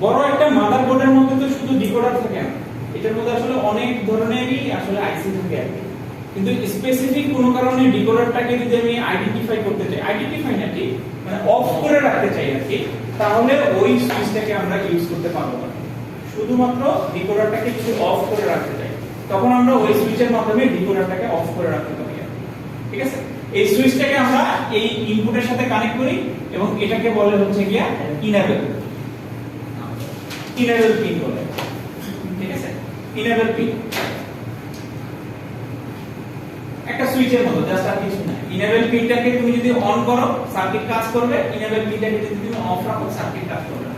বড় একটা মাদারবোর্ডের মধ্যে তো শুধু ডিকোডার থাকে না, এটার মধ্যে আসলে অনেক ধরনেরই আসলে আইসি থাকে আর কি। কিন্তু স্পেসিফিক কোনো কারণে ডিকোডারটাকে যদি আমি আইডেন্টিফাই করতে চাই, আইডেন্টিফাই না ঠিক মানে অফ করে রাখতে চাই আর কি, তাহলে ওই সুইচটাকে আমরা ইউজ করতে পারবো না। শুধুমাত্র ডিকোডারটাকে কিছু অফ করে রাখতে চাই, তখন আমরা ওই সুইচের মাধ্যমে ডিকোডারটাকে অফ করে রাখতে পারি। ঠিক আছে, এই সুইচটাকে আমরা এই ইনপুটের সাথে কানেক্ট করি এবং এটাকে বলে হচ্ছে গিয়া ইনেবল পিন বলে। ঠিক আছে, ইনেবল পিন একটা সুইচের মতো, জাস্ট আর কিছু না। ইনেবল পিনটাকে তুমি যদি অন করো সার্কিট কাজ করবে, ইনেবল পিনটাকে যদি তুমি অফ রাখো সার্কিট কাজ করবে না,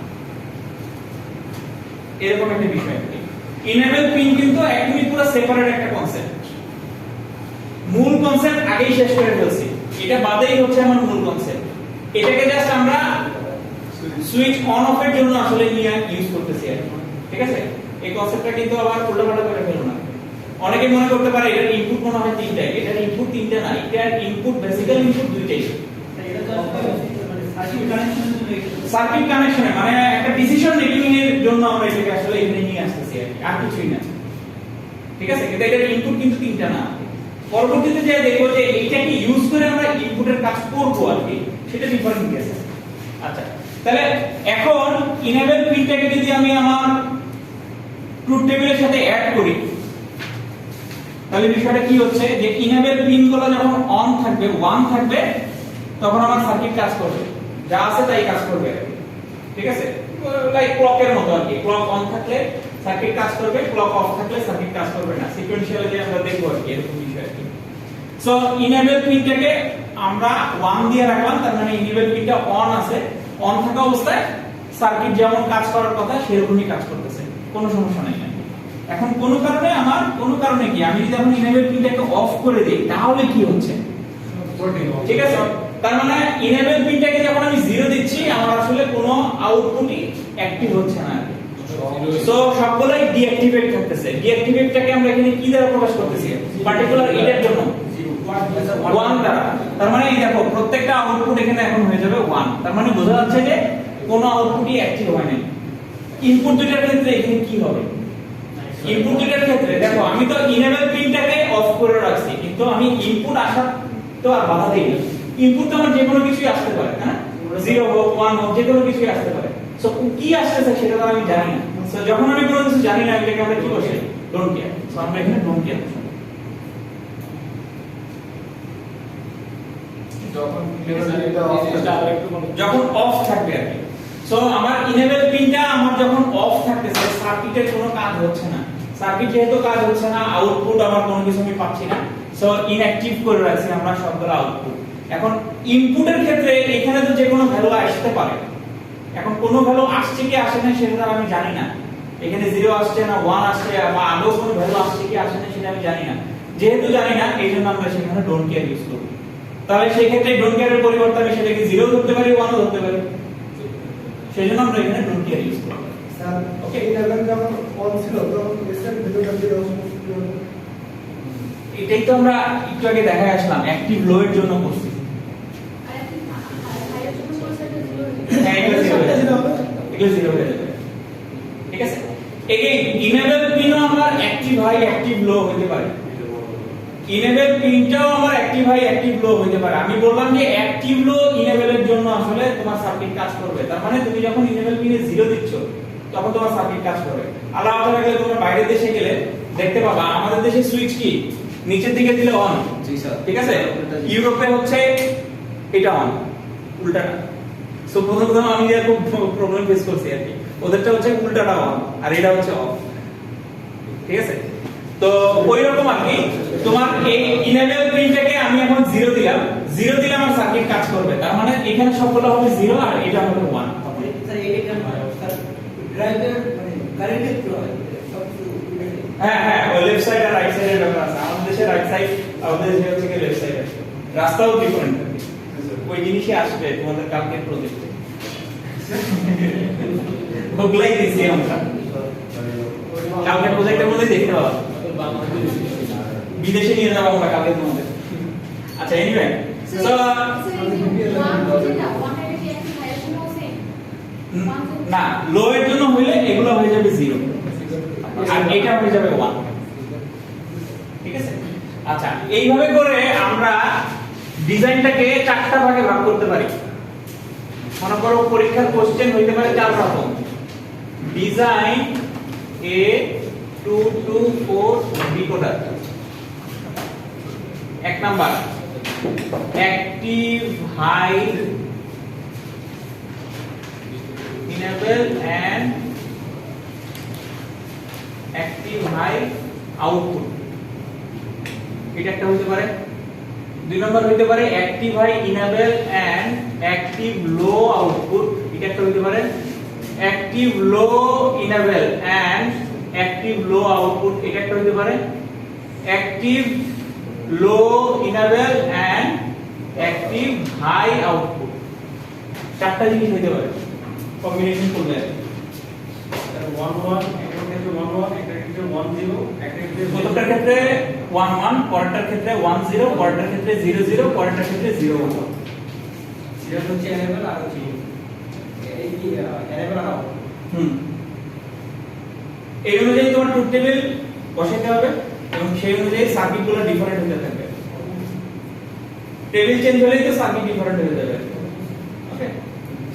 এরকম একটা বিষয়। ইনেবল পিন কিন্তু একদমই পুরো সেপারেট একটা কনসেপ্ট, মূল কনসেপ্ট আগেই শেষ করে ফেলছি, এটা বাদেই হচ্ছে আমার মূল কনসেপ্ট। এটাকে জাস্ট আমরা সুইচ অন অফ এর জন্য আসলে নিয়ে ইউজ করতেছি আর কি। ঠিক আছে, এই কনসেপ্টটা কিন্তু আবার উল্টাপাল্টা করে ফেলো না। অনেকে মনে করতে পারে এটার ইনপুট মনে হয় তিনটা, এটার ইনপুট তিনটা না, এটার ইনপুট বেসিক্যাল ইনপুট দুইটাই। সার্কিট কানেকশনে মানে একটা ডিসিশন মেকিং এর জন্য আমরা এটাকে আসলে এখানে নিয়ে আসতেছি আর কিছুই না। ঠিক আছে, কিন্তু এটার ইনপুট কিন্তু তিনটা না। পরবর্তীতে যে দেখো যে এইটাকে ইউজ করে আমরা ইনপুটের কাজ করব আর কি, সেটা ডিফারেন্ট আছে। আচ্ছা, তাহলে এখন ইনেবল পিনটাকে যদি আমি আমার ট্রুথ টেবিলের সাথে অ্যাড করি, তাহলে বিষয়টা কি হচ্ছে যে ইনেবল পিনগুলো যখন অন থাকবে, 1 থাকবে, তখন আমার সার্কিট কাজ করবে, যা আছে তাই কাজ করবে। ঠিক আছে, লাইক ক্লকের মতো আর কি, ক্লক অন থাকলে সার্কিট কাজ করবে, ক্লক অফ থাকলে সার্কিট কাজ করবে না। সিকোয়েন্সিয়ালি যে আমরা দেখব আর কি, এরকম বিষয় আর কি। সো ইনেবল পিনটাকে আমরা 1 দিয়ে রাখলাম, তার মানে ইনেবল পিনটা অন আছে, অন থাকা অবস্থায় সার্কিট যেমন কাজ করার কথা সেরকমই কাজ করতেছে, কোনো সমস্যা নাই। এখন কোনো কারণে কি আমি যদি এখন ইনেবল পিনটাকে অফ করে দেই তাহলে কি হচ্ছে? ঠিক আছে, তার মানে ইনেবল পিনটাকে যখন আমি 0 দিচ্ছি আমার আসলে কোনো আউটপুটই অ্যাক্টিভ হচ্ছে না। সো সবগুলাই ডিঅ্যাক্টিভেট থাকতেছে। ডিঅ্যাক্টিভেটটাকে আমরা এখানে কি দ্বারা প্রকাশ করতেছি? পার্টিকুলার এটার জন্য 1 দ্বারা। তার মানে এই দেখো প্রত্যেকটা আউটপুট এখানে এখন হয়ে যাবে 1। তার মানে বোঝা যাচ্ছে যে কোনো আউটপুটই অ্যাক্টিভ হয় নাই। ইনপুট দুটার ক্ষেত্রে এখানে কি হবে? ইনপুট দুটার ক্ষেত্রে দেখো আমি তো ইনেবল পিনটাকে অফ করে রাখছি, কিন্তু আমি ইনপুট আসা তো আর বাধা দেই না। ইনপুট তো আমার যে কোনো কিছুই আসতে পারে, হ্যাঁ, 0 হোক 1 হোক যে কোনো কিছুই আসতে পারে। সো কি আসতেছে সেটা তো আমি জানি না। সো যখন আমি কোনো কিছু জানি না এটাকে আমরা কি বসে ডোন্ট কেয়ার। সো আমরা এখানে ডোন্ট কেয়ার যখন অফ থাকবে আর কি। সো আমার ইনেবল পিনটা আমার যখন অফ থাকতেছে সার্কিটের কোনো কাজ হচ্ছে না। সার্কিট যেহেতু কাজ হচ্ছে না, আউটপুট আমার কোনো কিছু আমি পাচ্ছি না। সো ইনঅ্যাক্টিভ করে রাখছি আমরা সবগুলো আউটপুট। এখন ইনপুটের ক্ষেত্রে এখানে তো যে কোনো ভ্যালু আসতে পারে। এখন কোনো ভ্যালু আসছে কি আসে না সেটা আমি জানি না। এখানে 0 আসছে না 1 আসছে বা আদৌ কোনো ভ্যালু আসছে কি আসে না সেটা আমি জানি না। যেহেতু জানি না এই জন্য আমরা সেখানে ডোন্ট কেয়ার ইউজ করব। তাহলে সেই ক্ষেত্রে ডোন্ট কেয়ারের পরিবর্তে আমি সেটাকে 0 ধরতে পারি 1 ধরতে পারি। সেজন্য আমরা এখানে ডোন্ট কেয়ার ইউজ করব। স্যার ওকে এই লেভেল যখন অন ছিল তখন এসএর ভিডিওটা দিয়ে এটাই তো আমরা একটু আগে দেখাই আসলাম অ্যাক্টিভ লো এর জন্য করছি। হ্যাঁ এগুলো 0 হয়ে যাবে। ঠিক আছে, এগেইন ইনেবল পিনও আমার অ্যাক্টিভ হাই অ্যাক্টিভ লো হতে পারে। ইনেবল পিনটাও আমার অ্যাক্টিভ হাই অ্যাক্টিভ লো হতে পারে। আমি বললাম যে অ্যাক্টিভ লো ইনেবলের জন্য আসলে তোমার সার্কিট কাজ করবে। তার মানে তুমি যখন ইনেবল পিনে 0 দিচ্ছ তখন তোমার সার্কিট কাজ করবে। আলাদা গেলে তোমরা বাইরের দেশে গেলে দেখতে পাবা আমাদের দেশে সুইচ কি নিচের দিকে দিলে অন, ঠিক আছে, ইউরোপে হচ্ছে এটা অন, উল্টাটা। সো প্রথম আমি যে খুব প্রবলেম ফেস করছি আর কি, ওদেরটা হচ্ছে উল্টাটা অন আর এটা হচ্ছে অফ। ঠিক আছে, তো ওই রকম আর কি তোমার এই ইনেবল পিনটাকে আমি এখন 0 দিলাম, 0 দিলে আমার সার্কিট কাজ করবে। তার মানে এখানে সবগুলো হবে 0 আর এটা হবে 1। স্যার এটা কেন স্যার ড্রাইভার মানে কারেন্টের ফ্লো হয় হ্যাঁ হ্যাঁ, ওই লেফট সাইড আর রাইট সাইডের ব্যাপার আছে। আমাদের দেশে রাইট সাইড, আমাদের দেশে হচ্ছে কি লেফট সাইড আছে। রাস্তাও ডিফারেন্ট আছে। ওই জিনিসই আসবে তোমাদের কালকের প্রজেক্টে। ওগুলাই দিছি আমরা কালকের প্রজেক্টের মধ্যে দেখতে পাবো। বিদেশে নিয়ে যাবো আমরা কালকে তোমাদের। আচ্ছা এনিওয়ে, সো না লো এর জন্য হইলে এগুলো হয়ে যাবে 0 আর এটা হয়ে যাবে 1। ঠিক আছে, আচ্ছা এইভাবে করে আমরা ডিজাইনটাকে 4টা ভাগে ভাগ করতে পারি। মনে করো পরীক্ষার কোশ্চেন হইতে পারে 4 রকম। Design A 2 2 4 decoder. 1 number active high enable and active high output, এটা একটা হতে পারে। 2 নম্বর হতে পারে active high enable and active low output, এটা একটা হতে পারে। active low enable and active low output, এটা একটা হতে পারে। active low enable and active high output, 4টা জিনিস হতে পারে কম্বিনেশন করলে। 1 1 একটা ক্ষেত্রে 1 1 একটা ক্ষেত্রে 1 0 একটা ক্ষেত্রে প্রথমটার ক্ষেত্রে 1 1, পরেরটার ক্ষেত্রে 1 0, পরেরটার ক্ষেত্রে 0 0, পরেরটার ক্ষেত্রে 0 1। সেটা হচ্ছে এনেবল আর হচ্ছে এই কি এনেবল আর আউট। এই অনুযায়ী তোমার ট্রুথ টেবিল বসাতে হবে এবং সেই অনুযায়ী সার্কিটগুলো ডিফারেন্ট হতে থাকবে। টেবিল চেঞ্জ হলেই তো সার্কিট ডিফারেন্ট হয়ে যাবে। ওকে,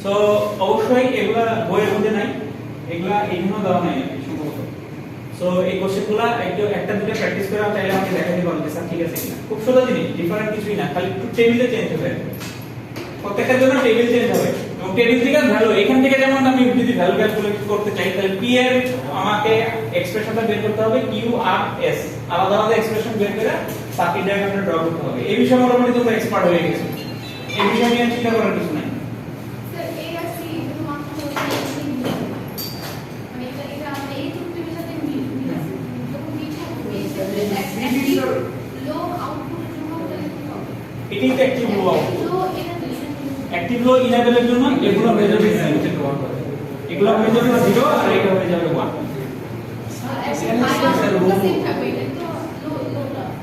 সো অবশ্যই এগুলা বইয়ের মধ্যে নাই, এগুলা এখানেও দেওয়া নাই সম্ভবত। সো এই কোশ্চেনগুলো একটা দুটো প্র্যাকটিস করে চাইলে আমাকে দেখাতে পারবেন যে স্যার ঠিক আছে কিনা। খুব সোজা জিনিস, ডিফারেন্ট কিছুই না, খালি টেবিলে চেঞ্জ হবে। প্রত্যেকটার জন্য টেবিল চেঞ্জ হবে এবং টেবিল থেকে ভ্যালু এখান থেকে যেমন আমি যদি ভ্যালু ক্যালকুলেট করতে চাই তাহলে পি এর আমাকে এক্সপ্রেশনটা বের করতে হবে, কিউ আর এস আলাদা আলাদা এক্সপ্রেশন বের করে সার্কিট ডায়াগ্রামটা ড্র করতে হবে। এই বিষয়ে মোটামুটি তোমরা এক্সপার্ট হয়ে গেছো, এই বিষয় নিয়ে চিন্তা করার কিছু নাই। লো আউটপুটের জন্য ওটা লিখতে হবে। এটাই তো অ্যাক্টিভ লো আউটপুট। লো ইনাবেলেশন। অ্যাক্টিভ লো ইনেবলের জন্য এগুলো হয়ে যাবে 0, এগুলো হয়ে যাবে 0 আর এটা হয়ে যাবে 1।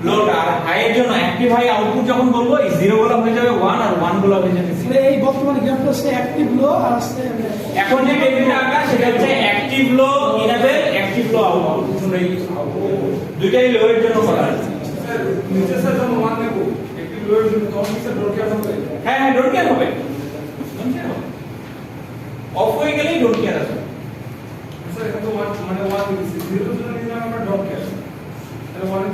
লোটা আর হাইয়ের জন্য অ্যাক্টিভ হাই আউটপুট যখন বলবো এই 0 গুলো হয়ে যাবে 1 আর 1 গুলো হয়ে যাবে 0। এই বর্তমানে গ্যাপটা হচ্ছে অ্যাক্টিভ লো আর হচ্ছে এখন যে টেবিলটা আঁকা সেটা হচ্ছে অ্যাক্টিভ লো ইনেবল, অ্যাক্টিভ লো আউটপুট। দুইটাই লো এর জন্য করা আছে। স্যার নিচে স্যার যখন 1 নেব একটি লোয়ের জন্য তখন কি স্যার ডোর কেয়ার হবে? হ্যাঁ হ্যাঁ ডোন্ট কেয়ার হবে, ডোন্ট কেয়ার হবে। অফ হয়ে গেলেই ডোন্ট কেয়ার আছে। স্যার এটা তো 1 মানে 1 দিছি 0 এর জন্য নিলাম আমরা ডোর কেয়ার, তাহলে 1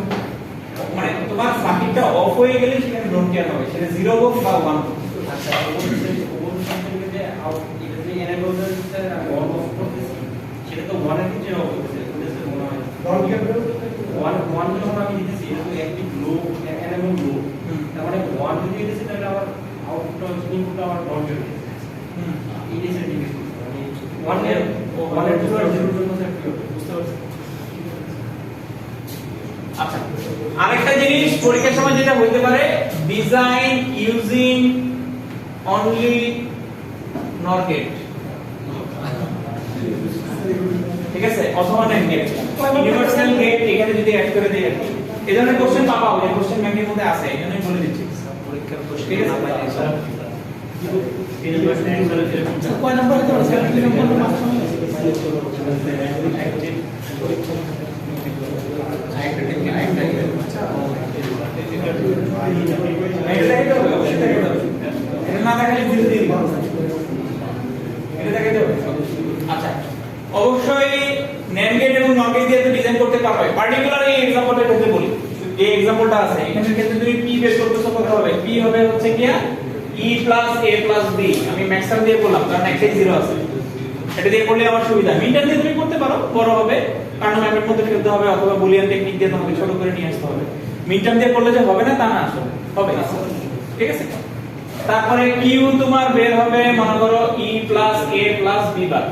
মানে তোমার সার্কিটটা অফ হয়ে গেলে সেখানে ডোন্ট কেয়ার হবে, সেটা 0 হোক বা 1 হোক। আচ্ছা ওর সাথে যে আউট এটা যে এনেবল স্যার অন অফ করতেছি সেটা তো 1 এর ক্ষেত্রে হবে ওটা মনে হয় ডোর কেয়ার 1 যখন আমি দিতেছি এটা তো অ্যাক্টিভ লো এনেবল লো, তার মানে 1 যদি দিতেছি তাহলে আমার আউটপুট ইনপুটটা আমার ডট হয়ে যাবে। এই যে সেটিংস মানে 1 এর জন্য 0 এর জন্য স্যার কি হবে বুঝতে পারছেন? আচ্ছা আরেকটা জিনিস পরীক্ষার সময় যেটা হইতে পারে, ডিজাইন ইউজিং অনলি নর গেট, ঠিক আছে, অথবা NAND গেট, ইউনিভার্সাল গেট এখানে যদি অ্যাড করে দেই। এই ধরনের কোশ্চেন পাবা, ওই কোশ্চেন ব্যাংকের মধ্যে আছে, এজন্যই বলে দিচ্ছি। পরীক্ষার ঠিক আছে কয় নাম্বার দিতে পারছে কি নাম্বার মাঝখানে এটা দেখাইতে হবে, অবশ্যই দেখাইতে হবে। এটা না দেখালে জিরো দিয়ে দিবা। এটা দেখাইতে হবে। আচ্ছা অবশ্যই NAND গেট এবং NOR গেট দিয়ে তো ডিজাইন করতে পারবে। পার্টিকুলার এই एग्जांपलটার ক্ষেত্রে বলি, এই एग्जांपलটা আছে এখানের ক্ষেত্রে তুমি p বের করতেছো কত হবে? p হবে হচ্ছে কি e a b। আমি ম্যাক্সিমাম দিয়ে বললাম কারণ একটাই 0 আছে, এটা দিয়ে করলে আমার সুবিধা। মিটার দিয়ে তুমি করতে পারো, বড় হবে কারণ ম্যাপের মধ্যে ফেলতে হবে অথবা বুলিয়ান টেকনিক দিয়ে তোমাকে ছোট করে নিয়ে আসতে হবে। মিটার দিয়ে করলে যে হবে না তা না, আসলে হবে, ঠিক আছে। তারপরে q তোমার বের হবে মনে করো e a b বার,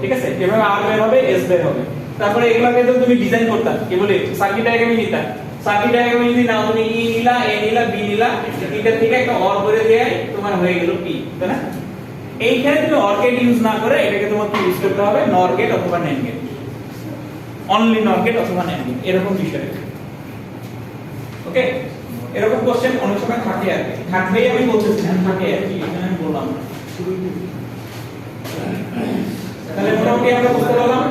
ঠিক আছে, যেভাবে r বের হবে s বের হবে। তারপরে এগুলাকে তো তুমি ডিজাইন করতে কি বলে সার্কিট ডায়াগ্রামে নিতা, সার্কিট ডায়াগ্রামে যদি নাও তুমি e নিলা a নিলা b নিলা, তিনটা থেকে একটা অর করে দেয় তোমার হয়ে গেল p, তাই না? এইখানে তুমি অর গেট ইউজ না করে এটাকে তোমাকে ইউজ করতে হবে নর গেট অথবা NAND গেট, অনলি নর গেট অথবা NAND গেট, এরকম বিষয়। ওকে, এরকম কোশ্চেন অনেক সময় থাকে আর কি, থাকবেই আমি বলতেছি না, থাকে আর কি, এখানে আমি বললাম না। তাহলে মোটামুটি আমরা বুঝতে পারলাম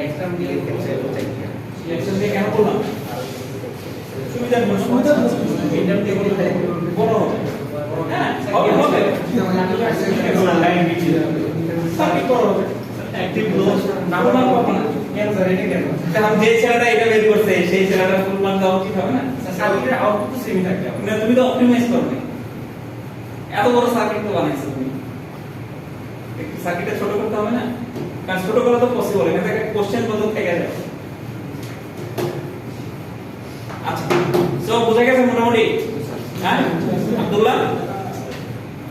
এক্সাম দিয়ে সিলেকশন দিয়ে কেন বললাম, সুবিধার জন্য। ইন্টার দিয়ে বলতে বড় হবে, হ্যাঁ হবে হবে, লাইন বিচি সার্কিট বড় হবে, অ্যাক্টিভ ক্লোজ না বলা হবে না। কেন স্যার এটা কেন? কারণ যে ছেলেটা এটা বের করছে সেই ছেলেটার ফুল মান দেওয়া উচিত হবে না? সার্কিটের আউটপুট তো সেমই থাকবে। না তুমি তো অপটিমাইজ করবে, এত বড় সার্কিট তো বানাইছো তুমি, একটু সার্কিটটা ছোট করতে হবে না? কারণ ছোট করা তো পসিবল, এখান থেকে কোশ্চেন বদল থেকে যায়। আচ্ছা সো বুঝা গেছে মোটামুটি? হ্যাঁ আব্দুল্লাহ,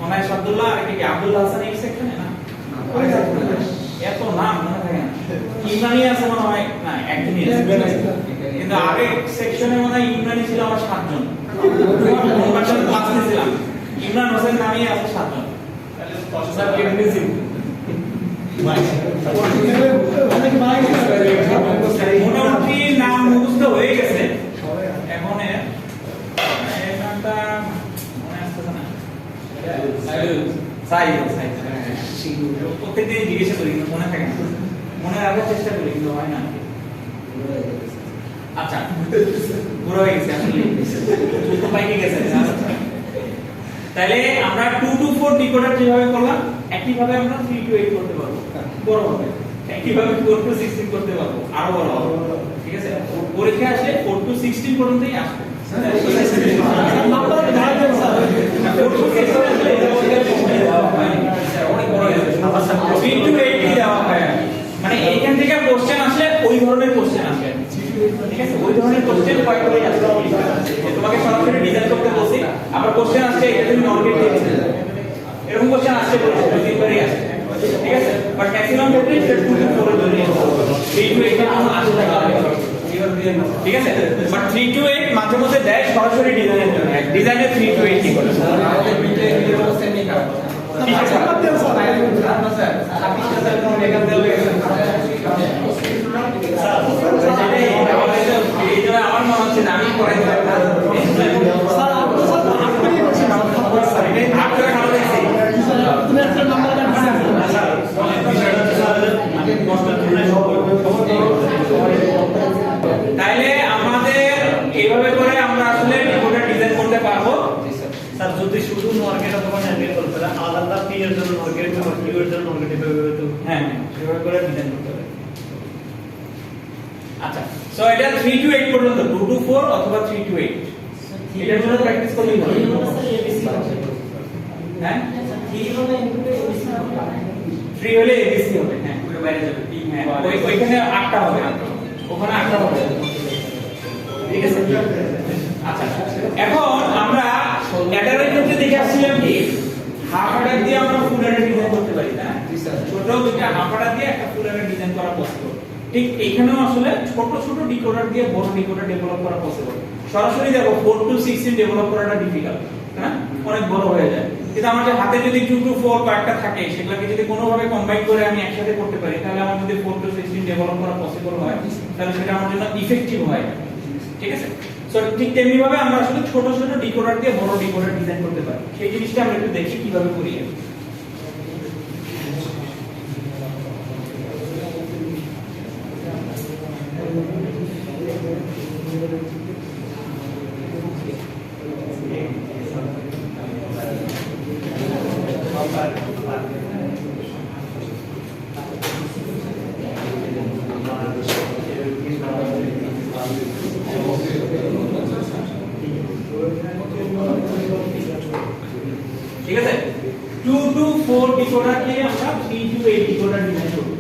মনে হয় আব্দুল্লাহ, আর কি আব্দুল্লাহ হাসান এই সেকশনে না? এত নাম মনে থাকে না। ইমরানি আছে মনে হয়, না একজনই আছে, কিন্তু আগে সেকশনে মনে হয় ইমরানি ছিল আমার 7 জন, কনভার্সন ক্লাস নিয়েছিলাম, ইমরান হোসেন নামে আছে 7 জন। তাহলে স্যার কে দিয়েছি মোটামুটি নাম মুখস্থ হয়ে গেছে। এখন নামটা মনে আসতেছে না, প্রত্যেকদিন জিজ্ঞাসা করি কিন্তু মনে থাকে না, মনে রাখার চেষ্টা করি কিন্তু হয় না। আচ্ছা পুরো হয়ে গেছে আসলে, তো পাইকে গেছে। তাহলে আমরা 2 to 4 ডিকোডার যেভাবে করলাম একইভাবে আমরা 3 to 8 করতে পারবো, বড় হবে। একইভাবে 4 to 16 করতে পারবো, আরো বড় হবে, ঠিক আছে। পরীক্ষা আসলে 4 to 16 পর্যন্তই আসবে। নাম্বার ধার দেন স্যার 4 to 16 আসলে এটা বলতে অনেক বড় হয়ে যাবে, 3 to 8 ই দেওয়া হয়। মানে এইখান থেকে কোশ্চেন আসলে ওই ধরনের কোশ্চেন আসবে, ঠিক আছে, ওই ধরনের কোশ্চেন কয়েকবারই আসবে। তোমাকে সরাসরি ডিজাইন করতে বলছি, আবার কোশ্চেন আসছে এটা তুমি নন গেট দিয়ে দিতে, এরকম কোশ্চেন আসছে বলছে 2-3বারই আসে, ঠিক আছে। বাট ম্যাক্সিমাম ক্ষেত্রে এটা 2 to 4 এর জন্য 3 to 8 এর জন্য আসে থাকে। এবার ডিজাইন আছে, ঠিক আছে? বাট 3 to 8 মাঝে মধ্যে দেয় সরাসরি ডিজাইনের জন্য, ডিজাইনে 3 to 8 কি করে আমাদের বিটে ভিডিও সেন্ড করা আমার মনে হচ্ছে না আমি পড়াই স্যার আপনি স্যার আপনি বলছেন আপনারা ভালো দেখছি তুমি একটা নাম্বার তাইলে আমাদের এইভাবে করে আমরা আসলে ডিকোডার ডিজাইন করতে পারবো। স্যার যদি শুধু মার্কেট অথবা হ্যান্ডেল করতে পারে আলাদা পি এর জন্য মার্কেট বা কিউ এর জন্য মার্কেট এভাবে তো হ্যাঁ এভাবে করে ডিজাইন করতে হবে। আচ্ছা সো এটা 3 to 8 পর্যন্ত 2 to 4 অথবা 3 to 8 এটার জন্য প্র্যাকটিস করলেই হবে। হ্যাঁ 3 হলে এবিসি হবে। হ্যাঁ ওটা বাইরে যাবে। হ্যাঁ ওইখানে 8টা হবে, ওখানে 8টা হবে, ঠিক আছে? আচ্ছা এখন আমরা অ্যাডারের ক্ষেত্রে দেখে আসছিলাম কি হাফ অ্যাডার দিয়ে আমরা ফুল অ্যাডার ডিজাইন করতে পারি না, ছোট দুইটা হাফ অ্যাডার দিয়ে একটা ফুল অ্যাডার ডিজাইন করা পসিবল। ঠিক এখানেও আসলে ছোট ছোট ডিকোডার দিয়ে বড় ডিকোডার ডেভেলপ করা পসিবল। সরাসরি দেখো 4 to 16 ডেভেলপ করাটা ডিফিকাল্ট, হ্যাঁ অনেক বড় হয়ে যায়। কিন্তু আমাদের হাতে যদি 2 to 4 কয়েকটা থাকে সেগুলোকে যদি কোনোভাবে কম্বাইন করে আমি একসাথে করতে পারি তাহলে আমার যদি 4 to 16 ডেভেলপ করা পসিবল হয় তাহলে সেটা আমার জন্য ইফেক্টিভ হয়, ঠিক আছে? সো ঠিক তেমনি ভাবে আমরা আসলে ছোট ছোট ডিকোডার দিয়ে বড় ডিকোডার ডিজাইন করতে পারি। সেই জিনিসটা আমরা একটু দেখি কিভাবে করি। ঠিক আছে 2 to 4 ডিকোডার কে আমরা 3 to 8 ডিকোডার ডিজাইন করব।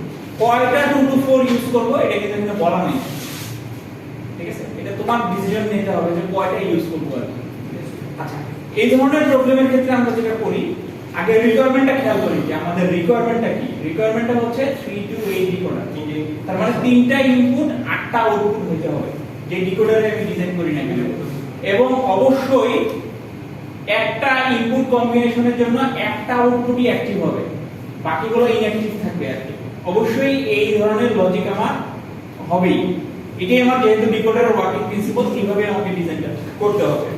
কয়টা 2 to 4 ইউজ করব এটা কিন্তু এখানে বলা নেই, ঠিক আছে? এটা তোমার ডিসিশন নিতে হবে যে কয়টা ইউজ করব আর কি। আচ্ছা এই ধরনের প্রবলেমের ক্ষেত্রে আমরা যেটা করি আগে রিকোয়ারমেন্টটা খেয়াল করি যে আমাদের রিকোয়ারমেন্টটা কি। রিকোয়ারমেন্টটা হচ্ছে 3 to 8 ডিকোডার, তার মানে 3টা ইনপুট 8টা আউটপুট হতে হবে যে ডিকোডারে আমি ডিজাইন করি না কেন, এবং অবশ্যই একটা ইনপুট কম্বিনেশনের জন্য একটা আউটপুটই অ্যাক্টিভ হবে, বাকিগুলো ইনঅ্যাক্টিভ থাকবে আর কি। অবশ্যই এই ধরনের লজিক আমার হবেই। এটাই আমার যেহেতু ডিকোডারের ওয়ার্কিং প্রিন্সিপল, কিভাবে আমাকে ডিজাইনটা করতে হবে।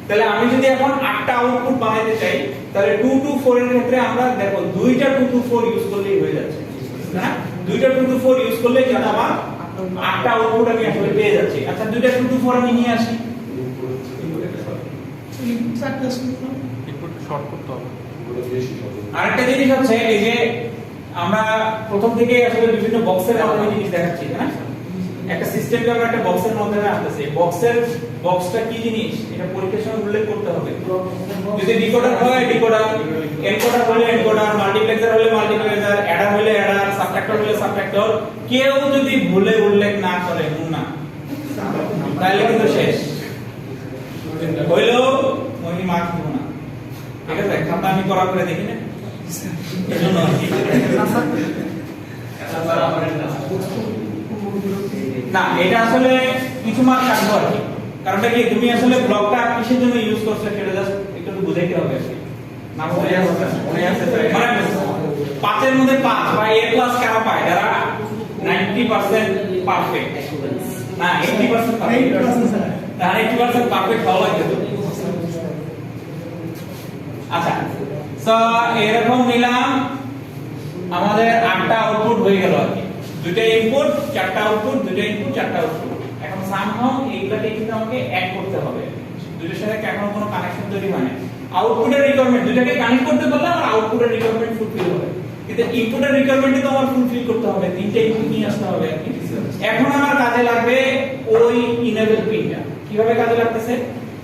তাহলে আমি যদি এখন 8টা আউটপুট বানাইতে চাই তাহলে 2 to 4 এর ক্ষেত্রে আমরা দেখো 2টা 2 to 4 ইউজ করলেই হয়ে যাচ্ছে, হ্যাঁ 2টা 2 to 4 ইউজ করলে যেটা আমার 8টা আউটপুট আমি আসলে পেয়ে যাচ্ছি। আচ্ছা 2টা 2 to 4 আমি নিয়ে আসি, ইনপুট শর্ট করতে হবে। আরেকটা জিনিস হচ্ছে এই যে আমরা প্রথম থেকে আসলে বিভিন্ন বক্সের মাধ্যমে জিনিস দেখাচ্ছি, হ্যাঁ একটা সিস্টেমকে আমরা একটা বক্সের মাধ্যমে আনতেছি। বক্সটা কি জিনিস এটা পরীক্ষার সময় উল্লেখ করতে হবে। যদি ডিকোডার হয় ডিকোডার, এনকোডার হলে এনকোডার, মাল্টিপ্লেক্সার হলে মাল্টিপ্লেক্সার, অ্যাডার হলে অ্যাডার, সাবট্রাক্টর হলে সাবট্রাক্টর। কেউ যদি ভুলে উল্লেখ না করে না তাহলে কিন্তু শেষ হইলো, ওই মার্ক দিব না, ঠিক আছে? খাতা আমি করা করে দেখি না এজন্য আর কি। না এটা আসলে কিছু মার্ক কাটবো আর কি। কারণটা কি তুমি আসলে ব্লকটা কিসের জন্য ইউজ করছো সেটা জাস্ট একটু বুঝাইতে হবে আর কি। না মনে আছে মানে 5 এর মধ্যে 5 বা A+ কারা পায় যারা 90% পারফেক্ট, না 80% পারফেক্ট, তাহলে 80% পারফেক্ট হওয়া লাগবে। আচ্ছা সো এরকম নিলাম, আমাদের 8টা আউটপুট হয়ে গেল আর কি। 2টা ইনপুট 4টা আউটপুট, 2টা ইনপুট 4টা আউটপুট। এখন সামহাউ এইগুলাকে কিন্তু আমাকে অ্যাড করতে হবে, দুটোর সাথে এখন কোনো কানেকশন তৈরি হয় না। আউটপুটের রিকোয়ারমেন্ট দুটাকে কানেক্ট করতে পারলে আমার আউটপুটের রিকোয়ারমেন্ট ফুলফিল হবে, কিন্তু ইনপুটের রিকোয়ারমেন্টই তো আমার ফুলফিল করতে হবে, 3টা ইনপুট নিয়ে আসতে হবে আর কি। এখন আমার কাজে লাগবে ওই ইনেবল পিনটা। কিভাবে কাজে লাগতেছে?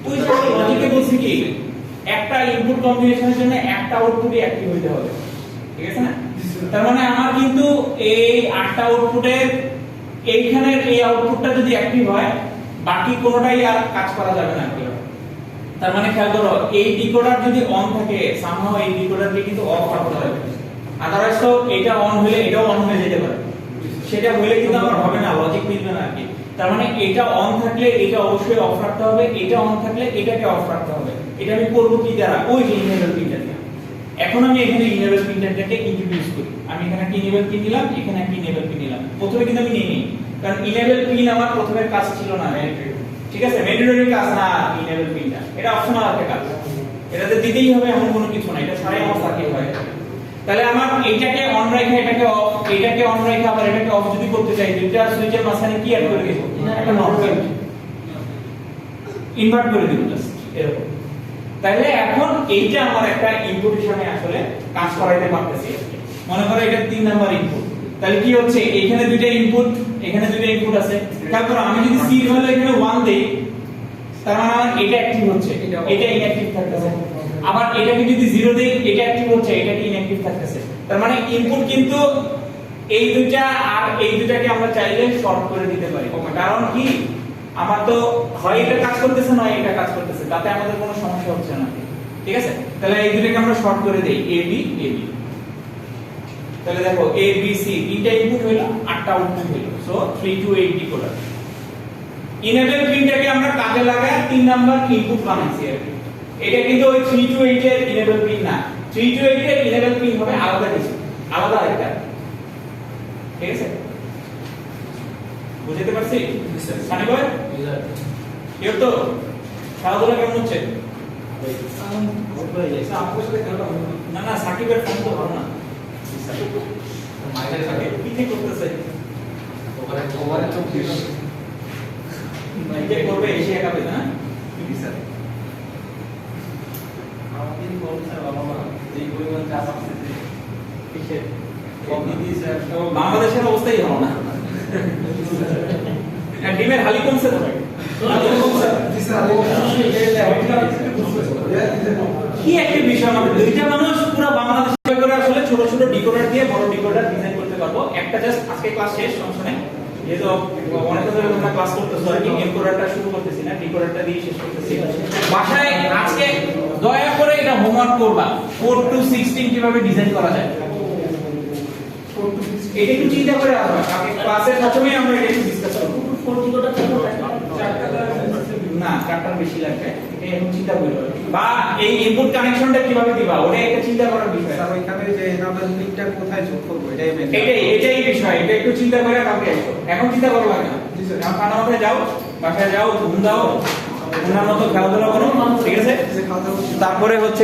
ওই যে লজিকে বলছি কি একটা ইনপুট কম্বিনেশনের জন্য একটা আউটপুটই অ্যাক্টিভ হতে হবে, ঠিক আছে না? তার মানে আমার কিন্তু এই 8টা আউটপুটের এইখানের এই আউটপুটটা যদি অ্যাক্টিভ হয় বাকি কোনোটাই আর কাজ করা যাবে না। তার মানে খেয়াল করো এই ডিকোডার যদি অন থাকে সামহাউ এই ডিকোডারকে কিন্তু অফ করতে হবে, আদারওয়াইজ তো এটা অন হলে এটাও অন হয়ে যেতে পারে, সেটা হলে কিন্তু আমার হবে না, লজিক মিলবে না আর কি। তার মানে এটা অন থাকলে এটা অবশ্যই অফ রাখতে হবে, এটা অন থাকলে এটাকে অফ রাখতে হবে। এটা আমি করব কি দ্বারা? ওই যে ইনেবল পিনটা দিয়ে। এখন আমি এখানে ইনেবল পিনটাকে ইন্ট্রোডিউস করি। আমি এখানে একটা ইনেবল পিন নিলাম, এখানে একটা ইনেবল পিন নিলাম। প্রথমে কিন্তু আমি নেইনি, কারণ ইনেবল পিন আমার প্রথমের কাজ ছিল না, ঠিক আছে? ম্যান্ডেটরি কাজ না ইনেবল পিনটা, এটা অপশনাল একটা কাজ। এটাতে দিতেই হবে এমন কোনো কিছু না, এটা ছাড়াই আমার সার্কিট হয়। তাহলে আমার এইটাকে অন রেখে এটাকে অফ, এটাকে অন রেখে আবার এটাকে অফ যদি করতে চাই, দুইটা সুইচের মাঝখানে কি অ্যাড করে দেব? একটা নট গেট ইনভার্ট করে দেব জাস্ট এরকম। তাহলে এখন এইটা আমার একটা ইনপুট হিসেবে আসলে কাজ করাইতে পারতেছি। মনে করো এটা 3 নাম্বার ইনপুট, তাহলে কি হচ্ছে? এখানে দুইটা ইনপুট, এখানে দুইটা ইনপুট আছে। তারপর আমি যদি সি ভ্যালু এখানে 1 দেই, তার মানে আমার এটা অ্যাক্টিভ হচ্ছে, এটা ইনঅ্যাক্টিভ থাকতেছে। আবার এটাকে যদি 0 দেই, এটা অ্যাক্টিভ হচ্ছে, এটা কি ইনঅ্যাক্টিভ থাকতেছে। তার মানে ইনপুট কিন্তু এই দুইটা আর এই দুইটাকে আমরা চাইলে শর্ট করে দিতে পারি। কারণ কি? আমার তো হয় এটা কাজ করতেছে নয় এটা কাজ করতেছে, তাতে আমাদের কোনো সমস্যা হচ্ছে না, ঠিক আছে? তাহলে এই দুটোকে আমরা শর্ট করে দেই, এ বি এ বি। তাহলে দেখো এ বি সি তিনটা ইনপুট হইলো, 8টা আউটপুট হইলো। So 3 to 8 decoder. ইনেবল পিনটাকে আমরা কাজে লাগায় 3 নাম্বার ইনপুট বানাইছি আর কি। এটা কিন্তু ওই 3 to 8 এর ইনেবল পিন না, 3 to 8 এর ইনেবল পিন হবে আলাদা কিছু, আলাদা একটা, ঠিক আছে? বুঝতে পারছি? সানি ভাই কেউ তো খেলাধুলা কেমন হচ্ছে? না না, সাকিবের ফোন তো ভালো না, মাইকের সাথে কি করতেছে ওখানে ওভারে তো মাইকে করবে এশিয়া কাপে না কি স্যার? আমাদের কোন স্যার বাবা এই পরিমাণ চাপ আসছে কিসে কমিটি স্যার, বাংলাদেশের অবস্থাই ভালো না। ডিমের হালি কমছে তো ভাই, কি একটা বিষয়। আমাদের দুইটা মানুষ পুরো বাংলাদেশ করে আসলে ছোট ছোট ডিকোডার দিয়ে বড় ডিকোডার ডিজাইন করতে পারবো। একটা জাস্ট আজকে ক্লাস শেষ, সমস্যা নেই, যেহেতু অনেক ধরে তোমরা ক্লাস করতেছো আর কি। এনকোডারটা শুরু করতেছি না, ডিকোডারটা দিয়ে শেষ করতেছি। বাসায় আজকে দয়া করে এটা হোমওয়ার্ক করবা, 4 to 16 কিভাবে ডিজাইন করা যায় এটা একটু চিন্তা করে আসবা। ক্লাসের প্রথমেই আমরা এটা একটু ডিসকাস করব। 4 ডিকোডার না, চারটার বেশি লাগবে, এটা এখন চিন্তা করবে। বা এই ইনপুট কানেকশনটা কিভাবে দিবা ওটা একটা চিন্তা করার বিষয়। স্যার ওইখানে যে আমরা লিংকটা কোথায় যোগ করব এটাই বিষয়, এটা একটু চিন্তা করে কালকে আসো। এখন চিন্তা করো লাগে না, এখন খানা মাথায় যাও, বাসায় যাও, ঘুম দাও, ঘুমানোর মতো খেলাধুলা করো, ঠিক আছে? তারপরে হচ্ছে